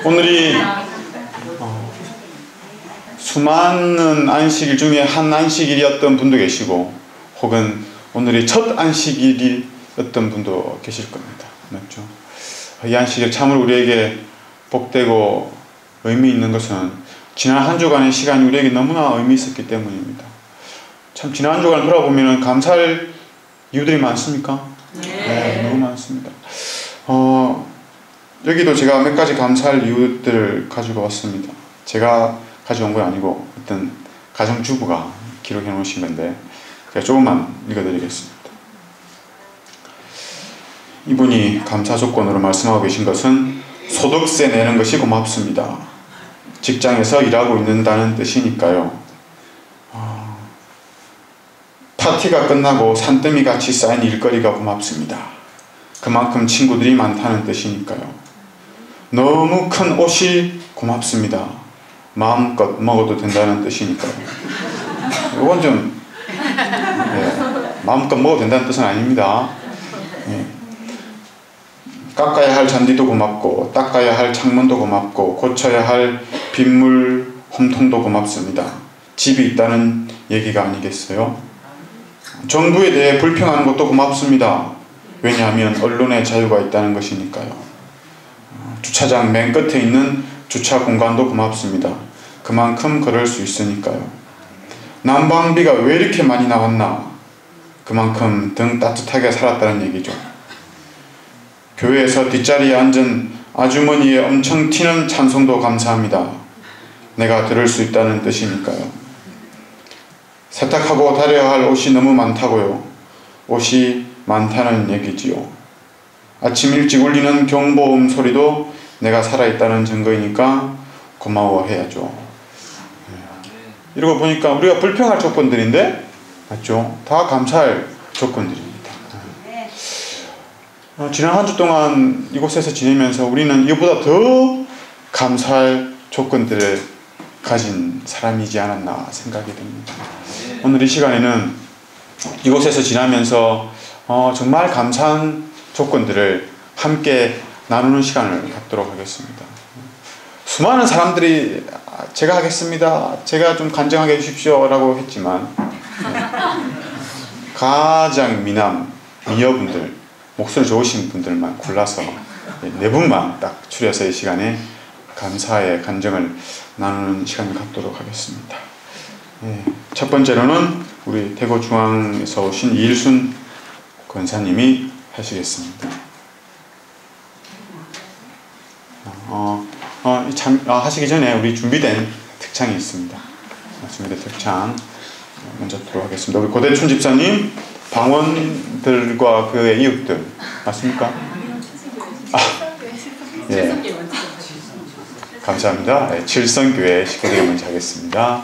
오늘이 수많은 안식일 중에 한 안식일이었던 분도 계시고 혹은 오늘이 첫 안식일이었던 분도 계실 겁니다. 맞죠? 이 안식일 참으로 우리에게 복되고 의미 있는 것은 지난 한 주간의 시간이 우리에게 너무나 의미 있었기 때문입니다. 참 지난 한 주간을 돌아보면 감사할 이유들이 많습니까? 네, 너무 많습니다. 여기도 제가 몇 가지 감사할 이유들을 가지고 왔습니다. 제가 가져온 건 아니고 어떤 가정주부가 기록해 놓으신 건데 제가 조금만 읽어드리겠습니다. 이분이 감사 조건으로 말씀하고 계신 것은 소득세 내는 것이 고맙습니다. 직장에서 일하고 있는다는 뜻이니까요. 파티가 끝나고 산더미같이 쌓인 일거리가 고맙습니다. 그만큼 친구들이 많다는 뜻이니까요. 너무 큰 옷이 고맙습니다. 마음껏 먹어도 된다는 뜻이니까요. 이건 좀 마음껏 먹어도 된다는 뜻은 아닙니다. 깎아야 할 잔디도 고맙고 닦아야 할 창문도 고맙고 고쳐야 할 빗물 홈통도 고맙습니다. 집이 있다는 얘기가 아니겠어요? 정부에 대해 불평하는 것도 고맙습니다. 왜냐하면 언론의 자유가 있다는 것이니까요. 주차장 맨 끝에 있는 주차 공간도 고맙습니다. 그만큼 걸을 수 있으니까요. 난방비가 왜 이렇게 많이 나왔나? 그만큼 등 따뜻하게 살았다는 얘기죠. 교회에서 뒷자리에 앉은 아주머니의 엄청 튀는 찬송도 감사합니다. 내가 들을 수 있다는 뜻이니까요. 세탁하고 다려야 할 옷이 너무 많다고요. 옷이 많다는 얘기지요. 아침 일찍 울리는 경보음 소리도 내가 살아있다는 증거이니까 고마워해야죠. 이러고 보니까 우리가 불평할 조건들인데 맞죠? 다 감사할 조건들입니다. 지난 한 주 동안 이곳에서 지내면서 우리는 이보다 더 감사할 조건들을 가진 사람이지 않았나 생각이 듭니다. 오늘 이 시간에는 이곳에서 지나면서 정말 감사한 조건들을 함께 나누는 시간을 갖도록 하겠습니다. 수많은 사람들이 제가 하겠습니다. 제가 좀 간증하게 해주십시오 라고 했지만 가장 미녀분들, 목소리 좋으신 분들만 골라서 네 분만 딱 추려서 이 시간에 감사의 간증을 나누는 시간을 갖도록 하겠습니다. 첫 번째로는 우리 대구중앙에서 오신 이일순 권사님이 하시겠습니다. 하시기 전에 우리 준비된 특창이 있습니다. 준비된 특창 먼저 듣도록 하겠습니다. 우리 고대춘 집사님, 방원들과 그의 이웃들 맞습니까? 예. 감사합니다. 칠성교회 식구들이 먼저 하겠습니다.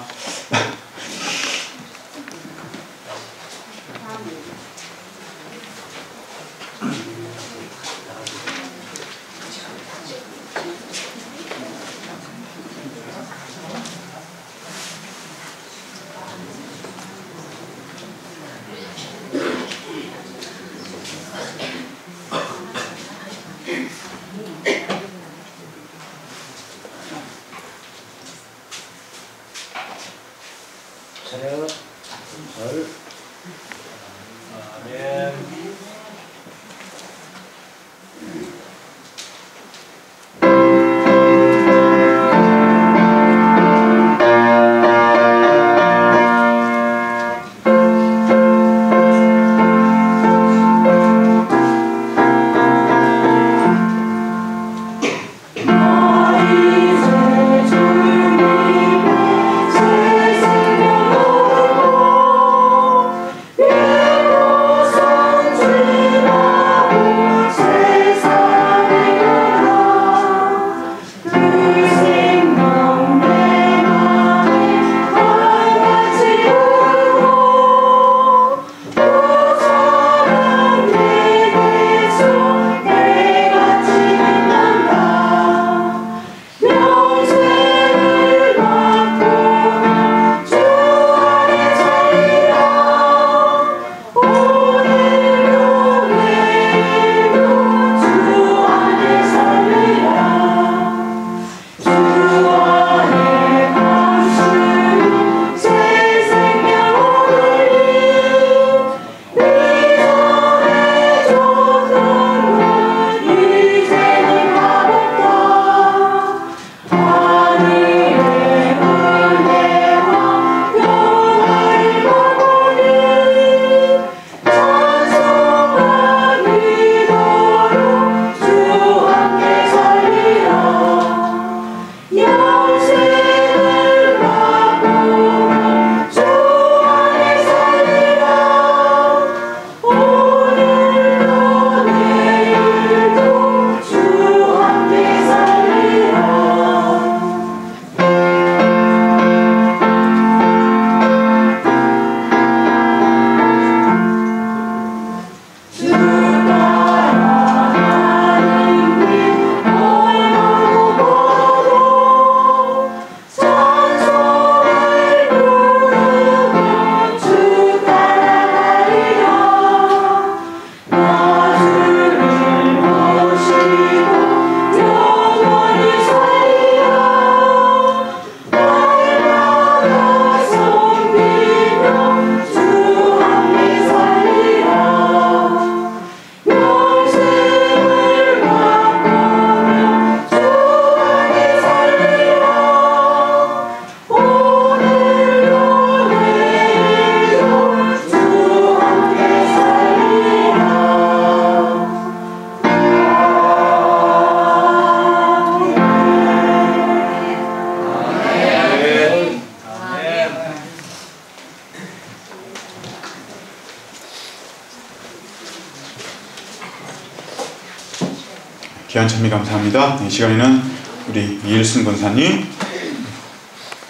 귀한 찬미 감사합니다. 이 시간에는 우리 이일순 권사님,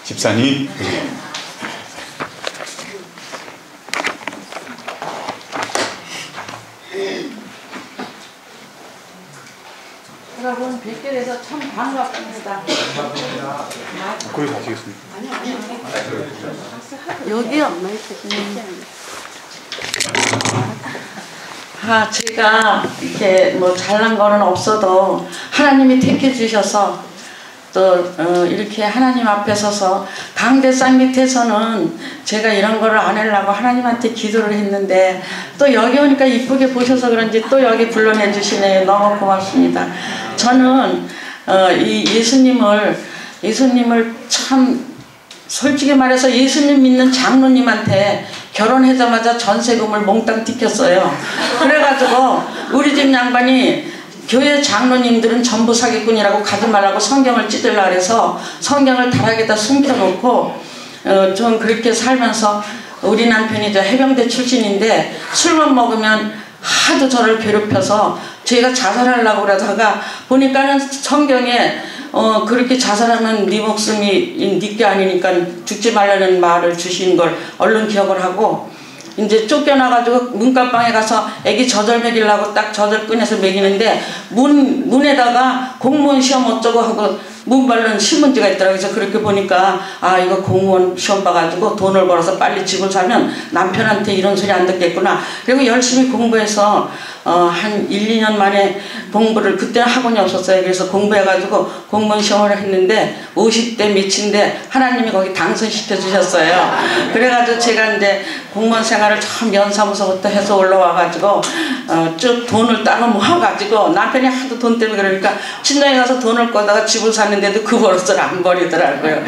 집사님, 여러분 뵙게 돼서 참 반갑습니다. 거기 가시겠습니다. 여기요. 제가 이렇게 뭐 잘난 거는 없어도 하나님이 택해 주셔서 또 이렇게 하나님 앞에 서서 강대상 밑에서는 제가 이런 거를 안 하려고 하나님한테 기도를 했는데 또 여기 오니까 이쁘게 보셔서 그런지 또 여기 불러내 주시네요. 너무 고맙습니다. 저는 이 예수님을 참 솔직히 말해서 예수님 믿는 장로님한테 결혼하자마자 전세금을 몽땅 튀겼어요. 그래가지고 우리 집 양반이 교회 장로님들은 전부 사기꾼이라고 가지 말라고 성경을 찢으려고 해서 성경을 다락에다 숨겨놓고 좀 그렇게 살면서 우리 남편이 해병대 출신인데 술만 먹으면 하도 저를 괴롭혀서 제가 자살하려고 그러다가 보니까는 성경에 그렇게 자살하면 네 목숨이 네게 아니니까 죽지 말라는 말을 주신 걸 얼른 기억을 하고 이제 쫓겨나가지고 문간방에 가서 애기 젖을 먹이려고 딱 젖을 꺼내서 먹이는데 문에다가 공무원 시험 어쩌고 하고 문 바른 신문지가 있더라고요. 그래서 그렇게 보니까 이거 공무원 시험 봐가지고 돈을 벌어서 빨리 집을 사면 남편한테 이런 소리 안 듣겠구나. 그리고 열심히 공부해서 한 1, 2년 만에 공부를 그때는 학원이 없었어요. 그래서 공부해가지고 공무원 시험을 했는데 50대 몇인데 하나님이 거기 당선시켜 주셨어요. 그래가지고 제가 이제 공무원 생활을 처음 면사무소부터 해서 올라와가지고 쭉 돈을 따로 모아가지고 남편이 하도 돈 때문에 그러니까 친정에 가서 돈을 꺼다가 집을 샀는데도 그 버릇을 안 버리더라고요.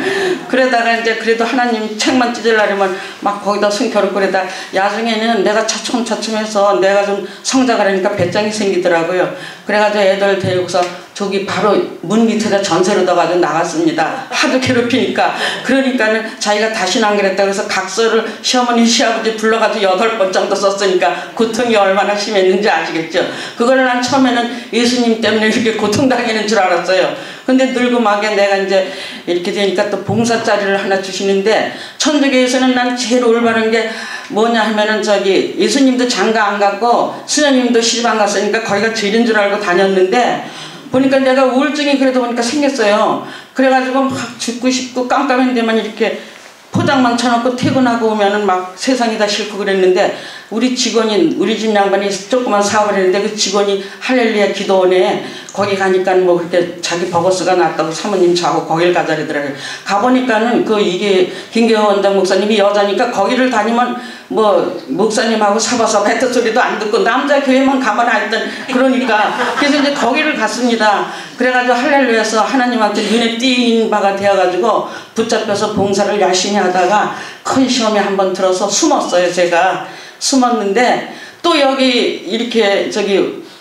그러다가 이제 그래도 하나님 책만 찢으려면 막 거기다 숨겨놓고 그러다 나중에는 내가 차츰차츰해서 내가 좀 성장을 하니까 배짱이 생기더라고요. 그래가지고 애들 데리고서 저기 바로 문 밑에다 전세로 넣어가지고 나갔습니다. 하도 괴롭히니까. 그러니까는 자기가 다시는 안 그랬다 그래서 각서를 시어머니 시아버지 불러가지고 8번 정도 썼으니까 고통이 얼마나 심했는지 아시겠죠. 그걸 난 처음에는 예수님 때문에 이렇게 고통당하는 줄 알았어요. 근데 늙음하게 내가 이제 이렇게 되니까 또 봉사자리를 하나 주시는데 천주교에서는 난 제일 올바른 게 뭐냐 하면은 예수님도 장가 안 갔고 수녀님도 시집 안 갔으니까 거기가 제일인 줄 알고 다녔는데 보니까 내가 우울증이 그래도 보니까 생겼어요. 그래가지고 막 죽고 싶고 깜깜한 데만 이렇게 포장만 쳐놓고 퇴근하고 오면은 막 세상이 다 싫고 그랬는데 우리 직원인 우리 집 양반이 조그만 사업을 했는데 그 직원이 할렐루야 기도원에 거기 가니까 뭐 그렇게 자기 버거스가 났다고 사모님 저하고 거길 가자 그러더라고요. 가보니까는 이게 김경호 원장 목사님이 여자니까 거기를 다니면 뭐 목사님하고 사바사바 했던 소리도 안 듣고 남자 교회만 가만 하였던 그러니까 그래서 이제 거기를 갔습니다. 그래가지고 할렐루야에서 하나님한테 눈에 띈 바가 되어가지고 붙잡혀서 봉사를 열심히 하다가 큰 시험에 한번 들어서 숨었어요. 제가 숨었는데 또 여기 이렇게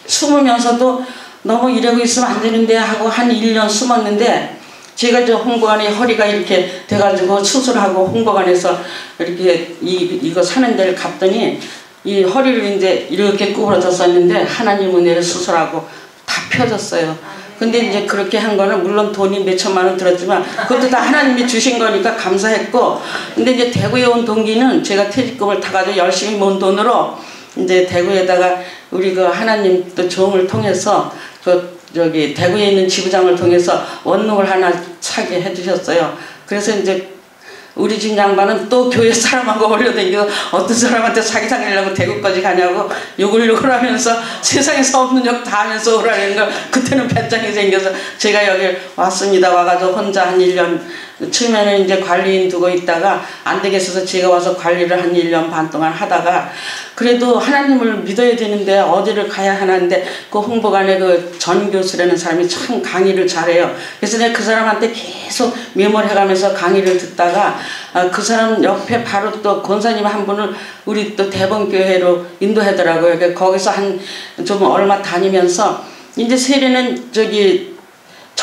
숨으면서도 너무 이러고 있으면 안 되는데 하고 한 1년 숨었는데 제가 홍보관에 허리가 이렇게 돼가지고 수술하고 홍보관에서 이렇게 이거 사는 데를 갔더니 이 허리를 이제 이렇게 구부러졌었는데 하나님 은혜를 수술하고 다 펴졌어요. 근데 이제 그렇게 한 거는 물론 돈이 몇 천만 원 들었지만 그것도 다 하나님이 주신 거니까 감사했고 근데 이제 대구에 온 동기는 제가 퇴직금을 타가지고 열심히 모은 돈으로 이제 대구에다가 우리 하나님 또 종을 통해서 대구에 있는 지부장을 통해서 원룸을 하나 사게 해주셨어요. 그래서 이제 우리 집 양반은 또 교회 사람하고 올려다니고 어떤 사람한테 사기당하려고 대구까지 가냐고 욕을 하면서 세상에서 없는 욕 다 하면서 오라는 거 그때는 배짱이 생겨서 제가 여기 왔습니다. 와가지고 혼자 한 1년 처음에는 이제 관리인 두고 있다가 안 되겠어서 제가 와서 관리를 한 1년 반 동안 하다가 그래도 하나님을 믿어야 되는데 어디를 가야 하는데 그 홍보관에 전 교수라는 사람이 참 강의를 잘해요. 그래서 내가 그 사람한테 계속 메모해가면서 강의를 듣다가 그 사람 옆에 바로 또 권사님 한 분을 우리 또 대범교회로 인도하더라고요. 그러니까 거기서 좀 얼마 다니면서 이제 세례는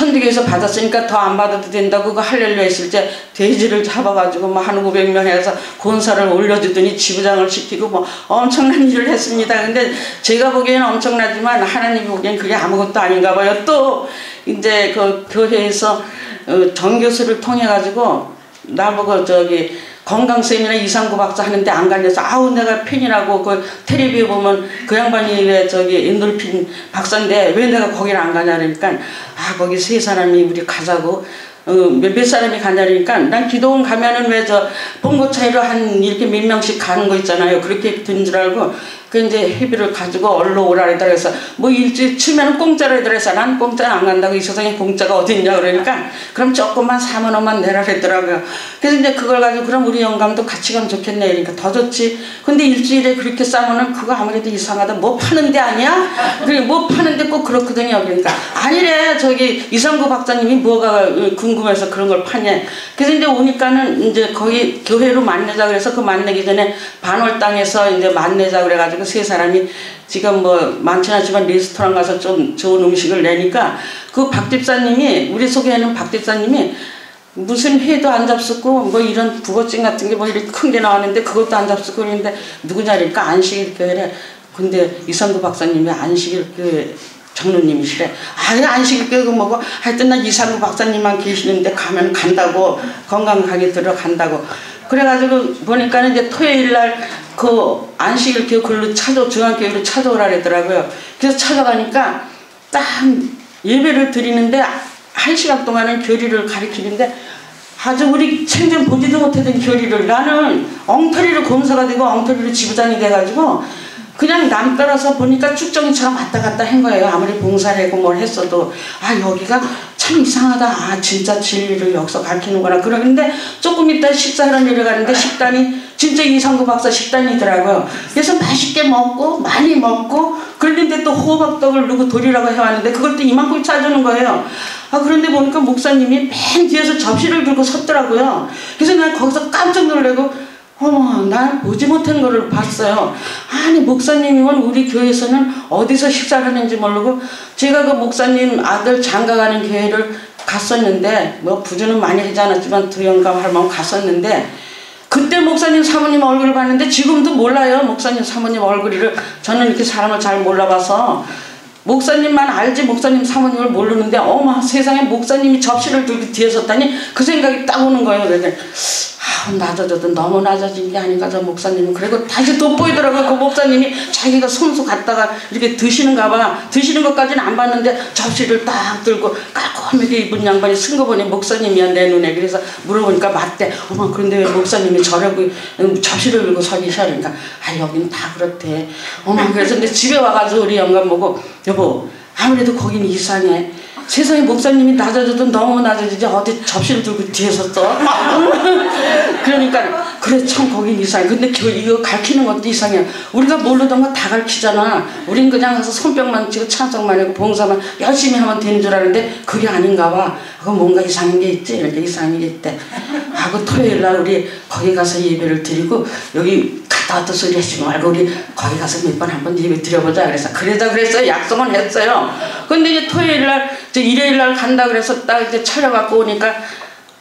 천주교에서 받았으니까 더 안 받아도 된다고 그거 할렐루야 했을 때 돼지를 잡아가지고 뭐 한 500명 해서 권사를 올려주더니 지부장을 시키고 뭐 엄청난 일을 했습니다. 근데 제가 보기에는 엄청나지만 하나님이 보기엔 그게 아무것도 아닌가 봐요. 또 이제 그 교회에서 정교수를 통해 가지고 나보고 저기 건강쌤이나 이상구 박사 하는데 안 가냐서 아우 내가 팬이라고 그 텔레비에 보면 그 양반이 왜 저기 엔돌핀 박사인데 왜 내가 거기를 안 가냐 그러니까 아 거기 세 사람이 우리 가자고 몇 사람이 가냐니까 난 기도원 가면은 왜 저 봉고 차이로 한 이렇게 몇 명씩 가는 거 있잖아요. 그렇게 된 줄 알고 그 이제 회비를 가지고 얼로 오라 그랬다 그래서 뭐 일주일 치면은 공짜로 해더라 해서 난 공짜 안 간다고 이 세상에 공짜가 어딨냐 그러니까 그럼 조금만 4만 원만 내라 그랬더라고요. 그래서 이제 그걸 가지고 그럼 우리 영감도 같이 가면 좋겠네 그러니까 더 좋지. 근데 일주일에 그렇게 싸면은 그거 아무래도 이상하다. 뭐 파는 데 아니야? 그래 뭐 파는데 꼭 그렇거든요. 그러니까 아니래 저기 이상구 박사님이 뭐가 궁금해서 그런 걸 파냐. 그래서 이제 오니까는 이제 거기 교회로 만나자 그래서 그 만나기 전에 반월당에서 이제 만나자 그래가지고 세 사람이 지금 뭐 많지는 않지만 레스토랑 가서 좀 좋은 음식을 내니까 그 박 집사님이 우리 소개하는 박 집사님이 무슨 회도 안 잡수고 뭐 이런 북어찜 같은 게 뭐 이렇게 큰 게 나왔는데 그것도 안 잡수고 그러는데 누구냐 그러니까 안식일교회래. 근데 이상구 박사님이 안식일교회 장로님이시래. 아예 안식일교회 뭐고 하여튼 나 이상구 박사님만 계시는데 가면 간다고 건강하게 들어간다고. 그래가지고 보니까는 이제 토요일날 그 안식일교회 글로 중앙교회로 찾아오라 그러더라고요. 그래서 찾아가니까 딱 예배를 드리는데 1시간 동안은 교리를 가르치는데 아주 우리 생전 보지도 못하던 교리를 나는 엉터리로 검사가 되고 엉터리로 지부장이 돼가지고 그냥 남 따라서 보니까 쭉정이처럼 왔다 갔다 한 거예요. 아무리 봉사를 하고 뭘 했어도 아 여기가 참 이상하다. 아 진짜 진리를 여기서 가르치는구나. 그러는데 조금 이따 식사하러 내려가는데 식단이 진짜 이상구 박사 식단이더라고요. 그래서 맛있게 먹고 많이 먹고 그런데 또 호박떡을 넣고 돌이라고 해왔는데 그걸 또 이만큼 짜주는 거예요. 아 그런데 보니까 목사님이 맨 뒤에서 접시를 들고 섰더라고요. 그래서 난 거기서 깜짝 놀래고 어머 난 보지 못한 거를 봤어요. 아니 목사님이면 우리 교회에서는 어디서 식사를 하는지 모르고 제가 그 목사님 아들 장가가는 교회를 갔었는데 뭐 부주는 많이 하지 않았지만 두 영감 할망 갔었는데 그때 목사님 사모님 얼굴을 봤는데 지금도 몰라요. 목사님 사모님 얼굴을 저는 이렇게 사람을 잘 몰라봐서 목사님만 알지 목사님 사모님을 모르는데 어머 세상에 목사님이 접시를 들고 뒤에 섰다니 그 생각이 딱 오는 거예요. 그래서 낮아져도 너무 낮아진 게 아닌가 저 목사님은. 그리고 다시 돋보이더라고요. 그 목사님이 자기가 손수 갖다가 이렇게 드시는가 봐. 드시는 것까지는 안 봤는데 접시를 딱 들고 깔끔하게 입은 양반이 쓴 거 보니 목사님이야 내 눈에. 그래서 물어보니까 맞대. 어머 그런데 왜 목사님이 저러고 접시를 들고 서 계셔. 그러니까 아 여긴 다 그렇대. 어머 그래서 근데 집에 와가지고 우리 영감 보고 여보 아무래도 거긴 이상해. 세상에 목사님이 낮아져도 너무 낮아지지 어디 접시를 들고 뒤에 섰어. 그러니까 그래 참 거긴 이상해. 근데 이거 가르치는 것도 이상해. 우리가 모르던 거 다 가르치잖아. 우린 그냥 가서 손뼉만 치고 찬송만 하고 봉사만 열심히 하면 되는 줄 아는데 그게 아닌가 봐. 그거 뭔가 이상한 게 있지. 이렇게 이상한 게 있대. 하고 토요일날 우리 거기 가서 예배를 드리고 여기 갔다 왔다 소리 하지 말고 우리 거기 가서 몇 번 한번 예배 드려보자. 그래서 그래서 약속은 했어요. 근데 이제 토요일날 일요일날 간다 그래서 딱 이제 차려갖고 오니까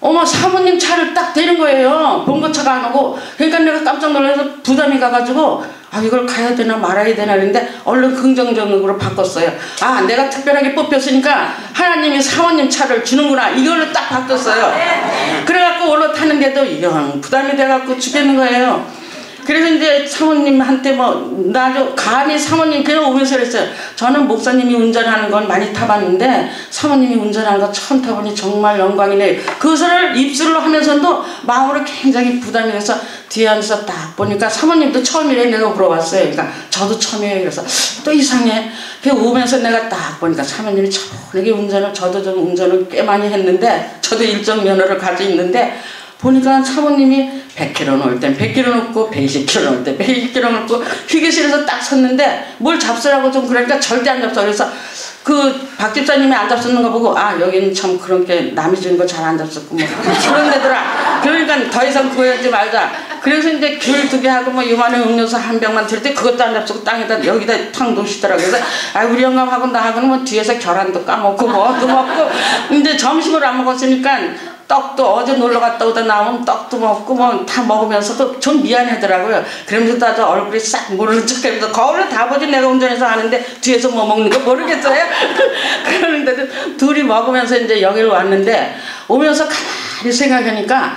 어머 사모님 차를 딱 대는 거예요. 봉고차가 안 오고. 그러니까 내가 깜짝 놀라서 부담이 가가지고 아 이걸 가야 되나 말아야 되나 했는데 얼른 긍정적으로 바꿨어요. 아 내가 특별하게 뽑혔으니까 하나님이 사모님 차를 주는구나 이걸로 딱 바꿨어요. 그래갖고 올라타는데도 영 부담이 돼갖고 죽겠는 거예요. 그래서 이제 사모님한테 뭐 나도 감히 사모님 그냥 오면서 그랬어요. 저는 목사님이 운전하는 건 많이 타봤는데 사모님이 운전하는 거 처음 타보니 정말 영광이네요. 그것을 입술로 하면서도 마음으로 굉장히 부담이 돼서 뒤에 앉아서 딱 보니까 사모님도 처음이래. 내가 물어봤어요. 그러니까 저도 처음이에요. 그래서 또 이상해. 그 오면서 내가 딱 보니까 사모님이 저렇게 운전을 저도 좀 운전을 꽤 많이 했는데 저도 일정 면허를 가지고 있는데 보니까 사모님이 100km 놓을 땐 100km 놓고 120km 놓을 때 120km 놓고 휴게실에서 딱 섰는데 뭘 잡수라고 좀 그러니까 절대 안 잡수. 그래서 그 박 집사님이 안 잡수는 거 보고 아 여기는 참 그런 게 남이 주는 거 잘 안 잡수고 뭐 그런 데더라. 그러니까 더 이상 구하지 말자. 그래서 이제 귤 2개 하고 뭐 요만한 음료수 한 병만 들 때 그것도 안 잡수고 땅에다 여기다 탕 놓으시더라고요. 그래서 우리 영감하고 나하고는 뭐 뒤에서 계란도 까먹고 뭐도 먹고 이제 점심을 안 먹었으니까 떡도 어제 놀러 갔다 오다 나오면 떡도 먹고 뭐 다 먹으면서도 좀 미안하더라고요. 그러면서도 아주 얼굴이 싹 모르는 척하면서 거울을 다 보지 내가 운전해서 하는데 뒤에서 뭐 먹는 거 모르겠어요. 그러는데도 둘이 먹으면서 이제 여기를 왔는데 오면서 가만히 생각하니까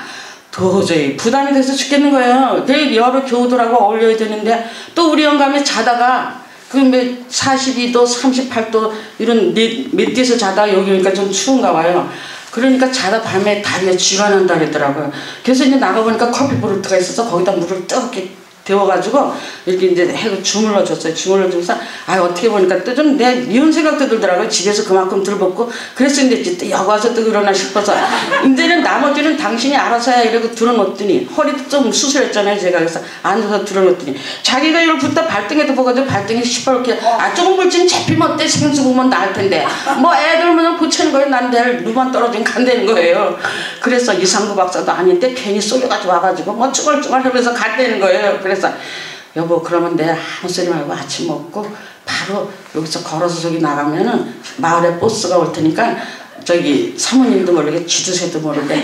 도저히 부담이 돼서 죽겠는 거예요. 여러 교우들하고 어울려야 되는데 또 우리 영감이 자다가 그 42도 38도 이런 몇 뒤에서 자다가 여기 오니까 좀 추운가 봐요. 그러니까 자다 밤에 다리에 쥐가 난다 그러더라고요. 그래서 이제 나가보니까 커피 보르트가 있어서 거기다 물을 뜨겁게 데워가지고 이렇게 이제 해고 주물러줬어요. 주물러주면서 어떻게 보니까 또 좀 내 미운 생각도 들더라고요. 집에서 그만큼 들먹고 그랬으면 됐지 또 여기 와서 또 그러나 싶어서 이제는 나머지는 당신이 알아서 해 이러고 들어놓더니 허리도 좀 수술했잖아요. 제가 그래서 앉아서 들어놓더니 자기가 이걸 붙다 발등에도 보거든. 발등에 시퍼렇게 조금 물증 잡히면 어때? 생수 보면 나을 텐데 뭐 애들 그냥 붙이는 거예요. 난 내일 누만 떨어지면 간다는 거예요. 그래서 이상구 박사도 아닌데 괜히 쏠려가지고 와가지고 뭐 쭈글쭈글 하면서 간다는 거예요. 그래서 여보 그러면 내일 아무 소리 말고 아침 먹고 바로 여기서 걸어서 저기 나가면은 마을에 버스가 올 테니까 저기 사모님도 모르게 쥐두새도 모르게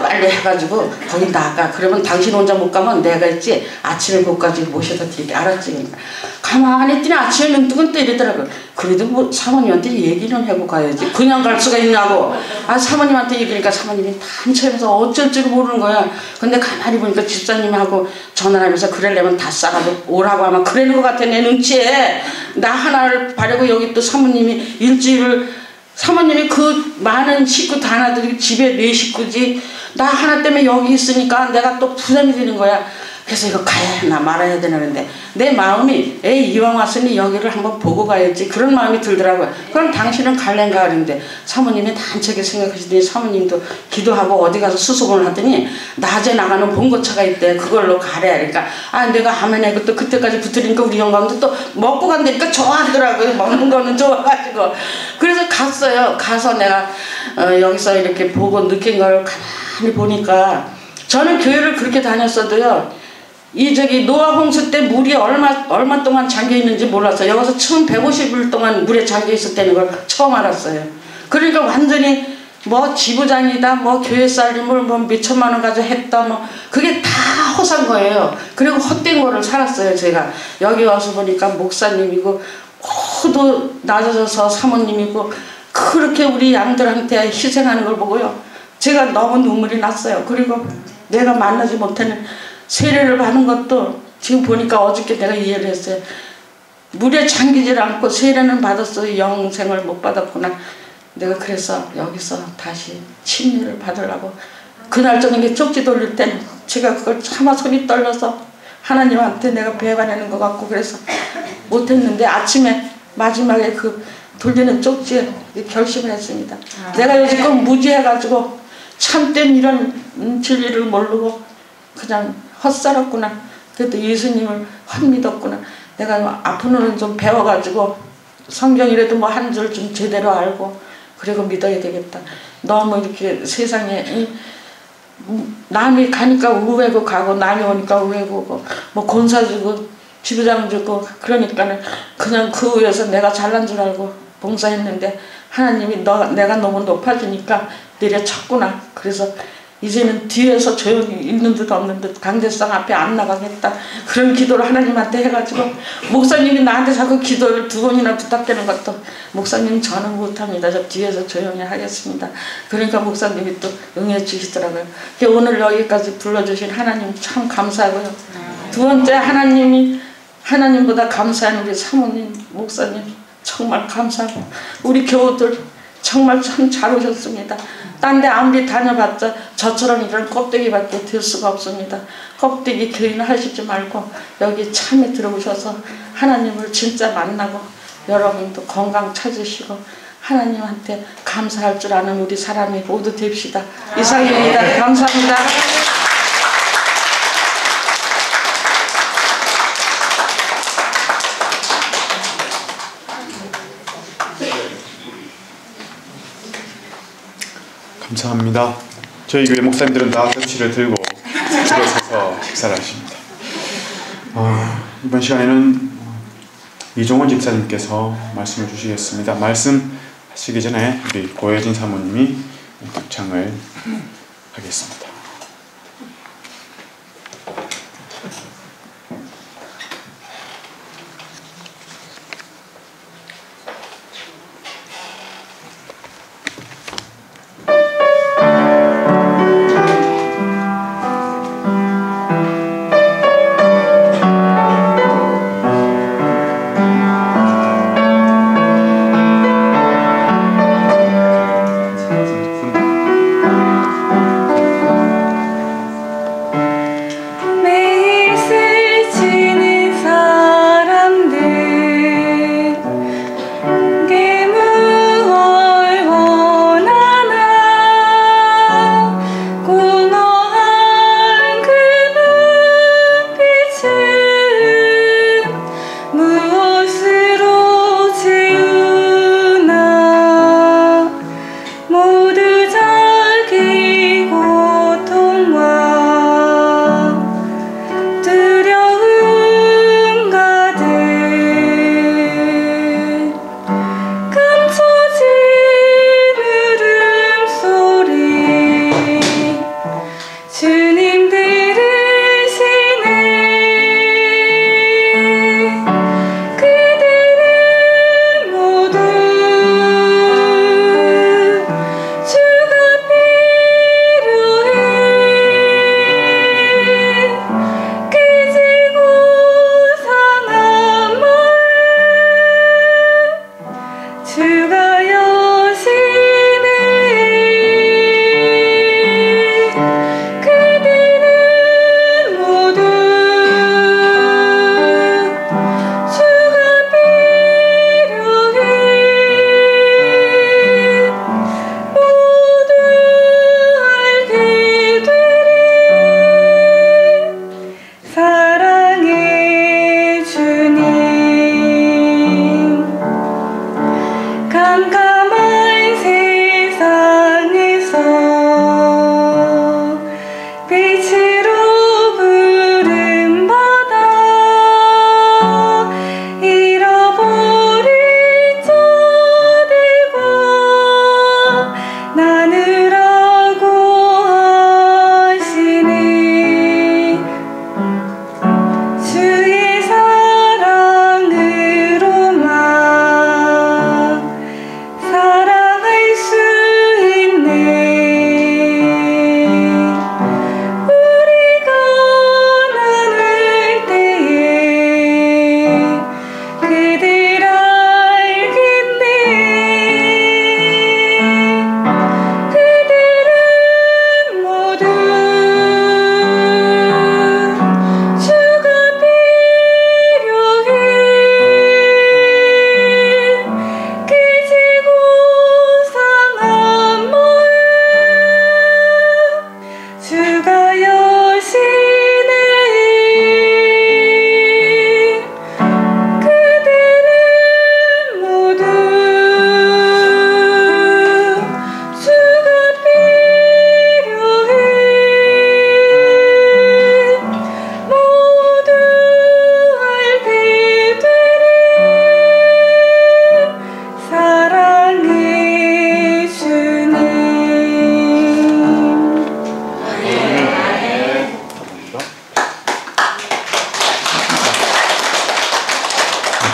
빨리 해가지고 거기 나가. 그러면 당신 혼자 못 가면 내가 있지 아침에 거기까지 모셔다 드릴게. 알았지? 그러니까 가만히 있더니 아침에 눈뜨고 때리더라고요. 그래도 뭐 사모님한테 얘기는 하고 가야지 그냥 갈 수가 있냐고. 사모님한테 얘기하니까 사모님이 단체에서 어쩔 줄 모르는 거야. 근데 가만히 보니까 집사님하고 전화를 하면서 그러려면 다 싸가지고 오라고 하면 그러는 것 같아. 내 눈치에 나 하나를 바르고 여기 또 사모님이 일주일을 사모님이 그 많은 식구 다 놔두고 집에 4식구지 나 하나 때문에 여기 있으니까 내가 또 부담이 되는 거야. 그래서 이거 가야 하나 말아야 되는데 내 마음이 이왕 왔으니 여기를 한번 보고 가야지 그런 마음이 들더라고요. 그럼 당신은 갈랜가 그랬는데 사모님이 단체게 생각하시더니 사모님도 기도하고 어디 가서 수소문을 하더니 낮에 나가는 봉고차가 있대. 그걸로 가래. 그러니까 내가 하면 해고 또 그때까지 붙으니까 우리 영감도 또 먹고 간다니까 좋아하더라고요. 먹는 거는 좋아가지고 그래서 갔어요. 가서 내가 여기서 이렇게 보고 느낀 걸 가만히 보니까 저는 교회를 그렇게 다녔어도요. 저기 노아 홍수 때 물이 얼마 동안 잠겨 있는지 몰랐어요. 여기서 처음 150일 동안 물에 잠겨 있었다는 걸 처음 알았어요. 그러니까 완전히 뭐 지부장이다, 뭐 교회 살림을 뭐 몇천만 원 가지고 했다, 뭐 그게 다 허산 거예요. 그리고 헛된 거를 살았어요. 제가 여기 와서 보니까 목사님이고 호도 낮아져서 사모님이고 그렇게 우리 양들한테 희생하는 걸 보고요. 제가 너무 눈물이 났어요. 그리고 내가 만나지 못하는 세례를 받는 것도 지금 보니까 어저께 내가 이해를 했어요. 물에 잠기질 않고 세례는 받았어요. 영생을 못 받았구나. 내가 그래서 여기서 다시 침례를 받으려고 그날 저녁에 쪽지 돌릴 땐 제가 그걸 차마 손이 떨려서 하나님한테 내가 배반하는 것 같고 그래서 못했는데 아침에 마지막에 그 돌리는 쪽지에 결심을 했습니다. 내가 요즘껏 무지해가지고 참된 이런 진리를 모르고 그냥 헛살았구나. 그래도 예수님을 헛믿었구나. 내가 앞으로는 좀 배워가지고 성경이라도 뭐 한 줄 좀 제대로 알고 그리고 믿어야 되겠다. 너무 이렇게 세상에 남이 가니까 우회고 가고 남이 오니까 우회고 오고 뭐 권사 주고 지부장 주고 그러니까는 그냥 그 위에서 내가 잘난 줄 알고 봉사했는데 하나님이 내가 너무 높아지니까 내려쳤구나. 그래서 이제는 뒤에서 조용히 있는 듯 없는 듯 강대상 앞에 안 나가겠다. 그런 기도를 하나님한테 해가지고 목사님이 나한테 자꾸 기도를 2번이나 부탁되는 것도 목사님 저는 못합니다. 저 뒤에서 조용히 하겠습니다. 그러니까 목사님이 또 응해 주시더라고요. 오늘 여기까지 불러주신 하나님 참 감사하고요. 2번째 하나님보다 감사한 우리 사모님 목사님 정말 감사하고 우리 교우들 정말 참 잘 오셨습니다. 딴 데 아무리 다녀봤자 저처럼 이런 껍데기밖에 될 수가 없습니다. 껍데기 교인을 하시지 말고 여기 참에 들어오셔서 하나님을 진짜 만나고 여러분도 건강 찾으시고 하나님한테 감사할 줄 아는 우리 사람이 모두 됩시다. 이상입니다. 감사합니다. 감사합니다. 저희 교회 목사님들은 다 접시를 들고 들어서서 식사 쌀쌀하십니다. 이번 시간에는 이종원 집사님께서 말씀을 주시겠습니다. 말씀하시기 전에 우리 고혜진 사모님이 합창을 하겠습니다.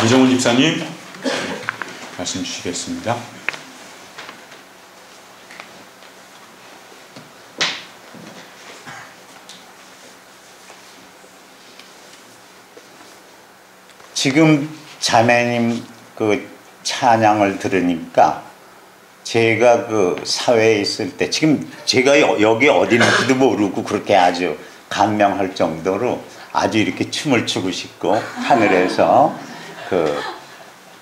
이종훈 집사님 말씀 주시겠습니다. 지금 자매님 그 찬양을 들으니까 제가 그 사회에 있을 때, 지금 제가 여기 어디 있는지도 모르고 그렇게 아주 감명할 정도로 아주 이렇게 춤을 추고 싶고, 하늘에서 그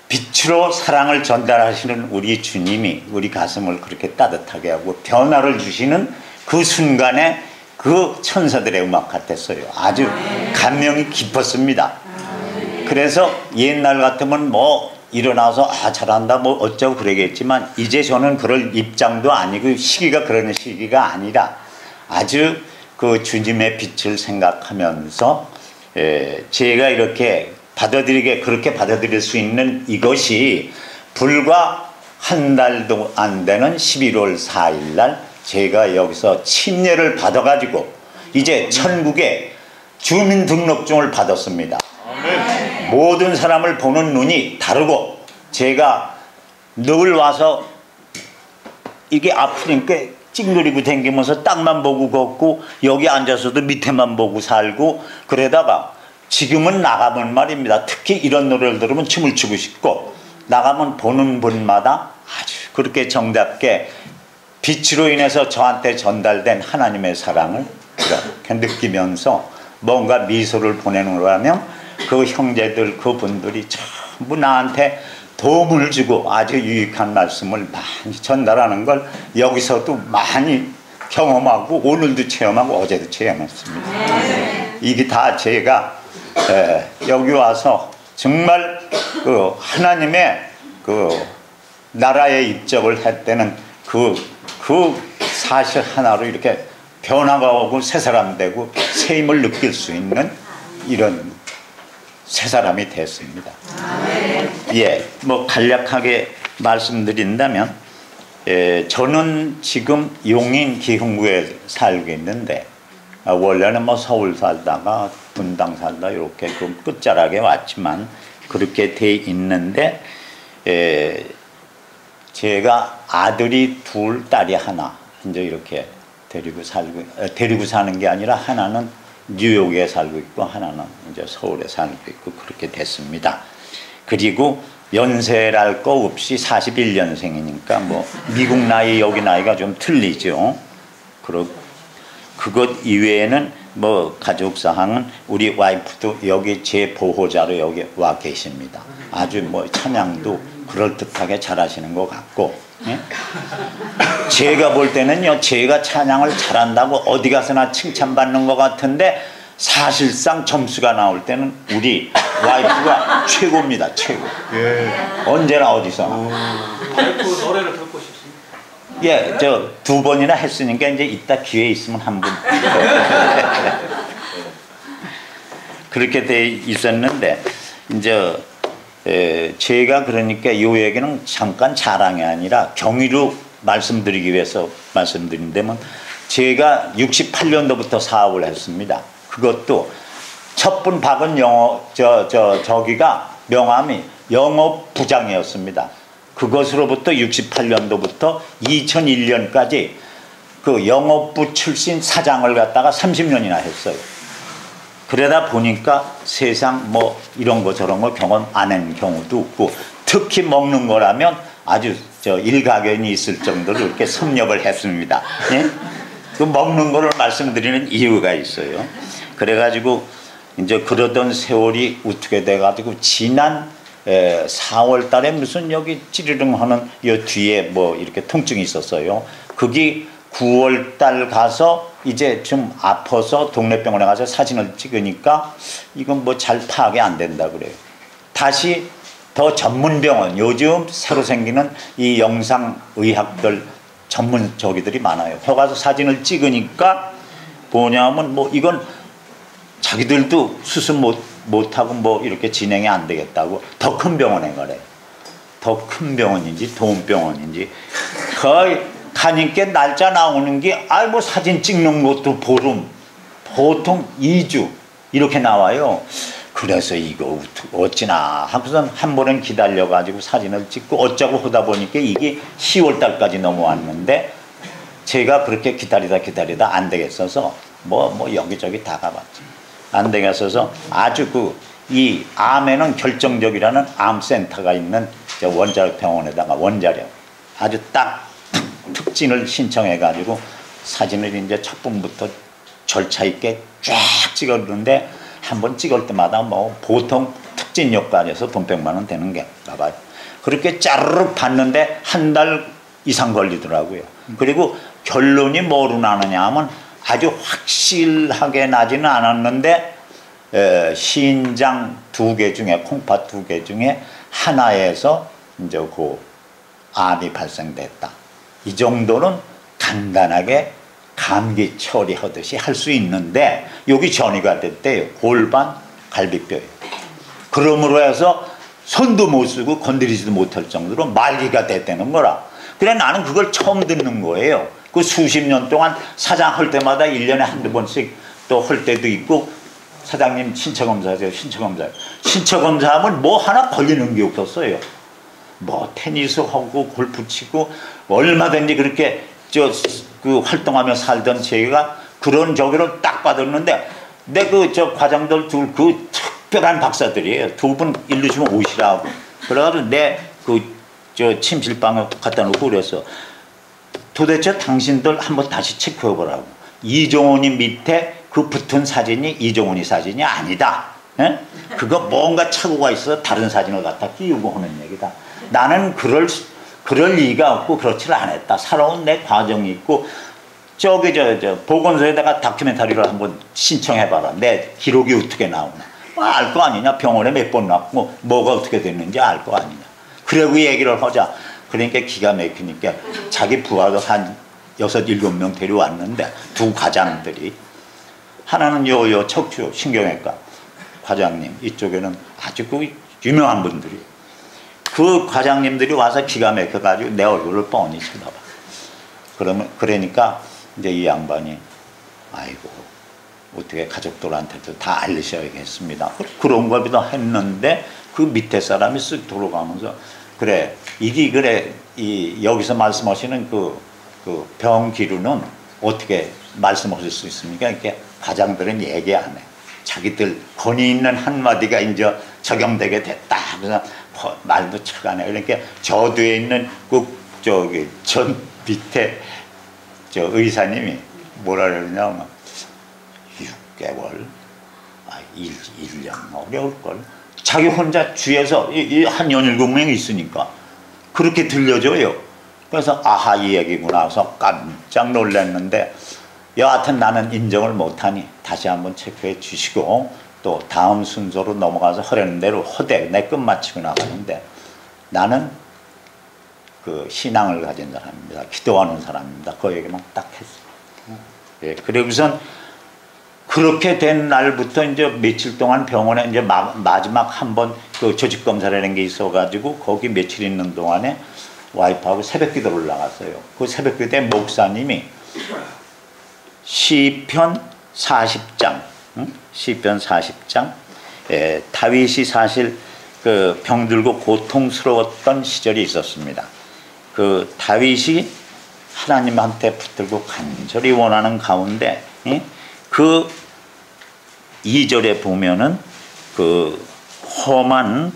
빛으로 사랑을 전달하시는 우리 주님이 우리 가슴을 그렇게 따뜻하게 하고 변화를 주시는 그 순간에 그 천사들의 음악 같았어요. 아주 감명이 깊었습니다. 그래서 옛날 같으면 뭐 일어나서 잘한다 뭐 어쩌고 그러겠지만, 이제 저는 그럴 입장도 아니고 시기가 그런 시기가 아니라 아주 그 주님의 빛을 생각하면서 제가 이렇게 그렇게 받아들일 수 있는 이것이 불과 한 달도 안 되는 11월 4일 날 제가 여기서 침례를 받아가지고 이제 천국에 주민등록증을 받았습니다. 모든 사람을 보는 눈이 다르고 제가 늘 와서 이게 아프니까 찡그리고 댕기면서 땅만 보고 걷고 여기 앉아서도 밑에만 보고 살고 그러다가 지금은 나가면 말입니다. 특히 이런 노래를 들으면 춤을 추고 싶고 나가면 보는 분마다 아주 그렇게 정답게 빛으로 인해서 저한테 전달된 하나님의 사랑을 그렇게 느끼면서 뭔가 미소를 보내놓으라면 그 형제들 그분들이 전부 나한테 도움을 주고 아주 유익한 말씀을 많이 전달하는 걸 여기서도 많이 경험하고 오늘도 체험하고 어제도 체험했습니다. 이게 다 제가 여기 와서 정말 그 하나님의 그 나라에 입적을 했다는 그 사실 하나로 이렇게 변화가 오고 새 사람 되고 새 힘을 느낄 수 있는 이런 새 사람이 됐습니다. 예, 뭐 간략하게 말씀드린다면 저는 지금 용인 기흥구에 살고 있는데 원래는 뭐 서울 살다가 분당 살다 이렇게 좀 끝자락에 왔지만 그렇게 돼 있는데 제가 아들이 둘, 딸이 하나 이제 이렇게 데리고 사는 게 아니라 하나는 뉴욕에 살고 있고 하나는 이제 서울에 살고 있고 그렇게 됐습니다. 그리고 연세랄 거 없이 41년생이니까 뭐 미국 나이 여기 나이가 좀 틀리죠. 그것 이외에는 뭐 가족 사항은 우리 와이프도 여기 제 보호자로 여기 와 계십니다. 아주 뭐 찬양도 그럴듯하게 잘하시는 것 같고 예? 제가 볼 때는요 제가 찬양을 잘한다고 어디 가서나 칭찬받는 것 같은데 사실상 점수가 나올 때는 우리 와이프가 최고입니다. 최고. 언제나 어디서나. 와이프 노래를 듣고 싶습니다. 예, 저 2번이나 했으니까 이제 이따 기회 있으면 한 분. 그렇게 돼 있었는데 이제 제가 그러니까 이 얘기는 잠깐 자랑이 아니라 경위로 말씀드리기 위해서 말씀드린다면 제가 68년도부터 사업을 했습니다. 그것도 첫 분 박은 저기가 명함이 영업부장이었습니다. 그것으로부터 68년도부터 2001년까지 그 영업부 출신 사장을 갖다가 30년이나 했어요. 그러다 보니까 세상 뭐 이런 거 저런 거 경험 안 한 경우도 없고 특히 먹는 거라면 아주 일가견이 있을 정도로 이렇게 섭렵을 했습니다. 예? 그 먹는 거를 말씀드리는 이유가 있어요. 그래가지고 이제 그러던 세월이 어떻게 돼가지고 지난 4월 달에 무슨 여기 찌르릉 하는 요 뒤에 뭐 이렇게 통증이 있었어요. 그게 9월 달 가서 이제 좀 아파서 동네 병원에 가서 사진을 찍으니까 이건 뭐 잘 파악이 안 된다 그래요. 다시 더 전문 병원, 요즘 새로 생기는 이 영상의학들 전문 저기들이 많아요. 거 가서 사진을 찍으니까 뭐냐면 뭐 이건 자기들도 수술 못하고 뭐 이렇게 진행이 안 되겠다고 더 큰 병원에 가래요. 더 큰 병원인지 도움병원인지 거의 가니까 날짜 나오는 게 뭐 사진 찍는 것도 보통 2주 이렇게 나와요. 그래서 이거 어찌나 하고선 한 번은 기다려가지고 사진을 찍고 어쩌고 하다 보니까 이게 10월 달까지 넘어왔는데 제가 그렇게 기다리다 안 되겠어서 뭐 여기저기 다 가봤지. 안 되겠어서 아주 이 암에는 결정적이라는 암센터가 있는 원자력 병원에다가 원자력 아주 딱 특진을 신청해가지고 사진을 이제 첫 번부터 절차 있게 쫙 찍었는데 한 번 찍을 때마다 뭐 보통 특진 효과에서 돈 100만 원 되는 게 봐봐요. 그렇게 짜르륵 봤는데 한 달 이상 걸리더라고요. 그리고 결론이 뭐로 나느냐 하면 아주 확실하게 나지는 않았는데 신장 2개 중에 콩팥 2개 중에 하나에서 이제 그 암이 발생됐다. 이 정도는 간단하게 감기 처리하듯이 할 수 있는데 여기 전이가 됐대요. 골반 갈비뼈예요. 그러므로 해서 손도 못 쓰고 건드리지도 못할 정도로 말기가 됐다는 거라. 그래 나는 그걸 처음 듣는 거예요. 그 수십 년 동안 사장 할 때마다 1년에 한두 번씩 또 할 때도 있고 사장님 신체검사하세요. 신체검사하면 뭐 하나 걸리는 게 없었어요. 뭐 테니스 하고 골프 치고 얼마든지 그렇게 그 활동하며 살던 제가 그런 저기를 딱 받았는데 내 그 과장들 둘 그 특별한 박사들이에요. 두 분 일로 주면 오시라고. 그래가지고 내 그 침실방에 갖다 놓고 그랬어. 도대체 당신들 한번 다시 체크해보라고. 이종훈이 밑에 그 붙은 사진이 이종훈이 사진이 아니다. 에? 그거 뭔가 착오가 있어 다른 사진을 갖다 끼우고 하는 얘기다. 나는 그럴 리가 없고 그렇지를 않았다. 살아온 내 과정이 있고 저기 보건소에다가 다큐멘터리를 한번 신청해봐라. 내 기록이 어떻게 나오나. 알 거 아니냐. 병원에 몇 번 왔고 뭐가 어떻게 됐는지 알 거 아니냐. 그리고 얘기를 하자. 그러니까 기가 막히니까 자기 부하도 한 6, 7명 데려왔는데 두 과장들이 하나는 요 척추 신경외과 과장님 이쪽에는 아주 그 유명한 분들이 그 과장님들이 와서 기가 막혀가지고 내 얼굴을 뻔히 쳐다봐. 그러니까 이제 이 양반이 아이고 어떻게 가족들한테도 다 알리셔야겠습니다. 그런 거보다 했는데 그 밑에 사람이 쓱 돌아가면서 그래 여기서 말씀하시는 그 병 기류는 어떻게 말씀하실 수 있습니까? 이렇게 과장들은 얘기 안 해. 자기들 권위 있는 한마디가 이제 적용되게 됐다. 그래서 말도 척 안 해. 그러니까 저 뒤에 있는 전 밑에 의사님이 뭐라 그러냐면 6개월, 1년 어려울걸. 자기 혼자 주위에서 한 17명이 있으니까 그렇게 들려줘요. 그래서 아하 이 얘기구나 해서 깜짝 놀랐는데 여하튼 나는 인정을 못하니 다시 한번 체크해 주시고 또 다음 순서로 넘어가서 하려는 대로 허대 내 끝마치고 나가는데 나는 그 신앙을 가진 사람입니다. 기도하는 사람입니다. 그 얘기만 딱 했어요. 예, 그리고선 그렇게 된 날부터 이제 며칠 동안 병원에 이제 마지막 한번 그 조직 검사라는 게 있어가지고 거기 며칠 있는 동안에 와이프하고 새벽 기도를 나갔어요. 그 새벽 기도에 목사님이 시편 40장, 시편 40장, 다윗이 사실 그 병들고 고통스러웠던 시절이 있었습니다. 그 다윗이 하나님한테 붙들고 간절히 원하는 가운데 그 2절에 보면은 그 험한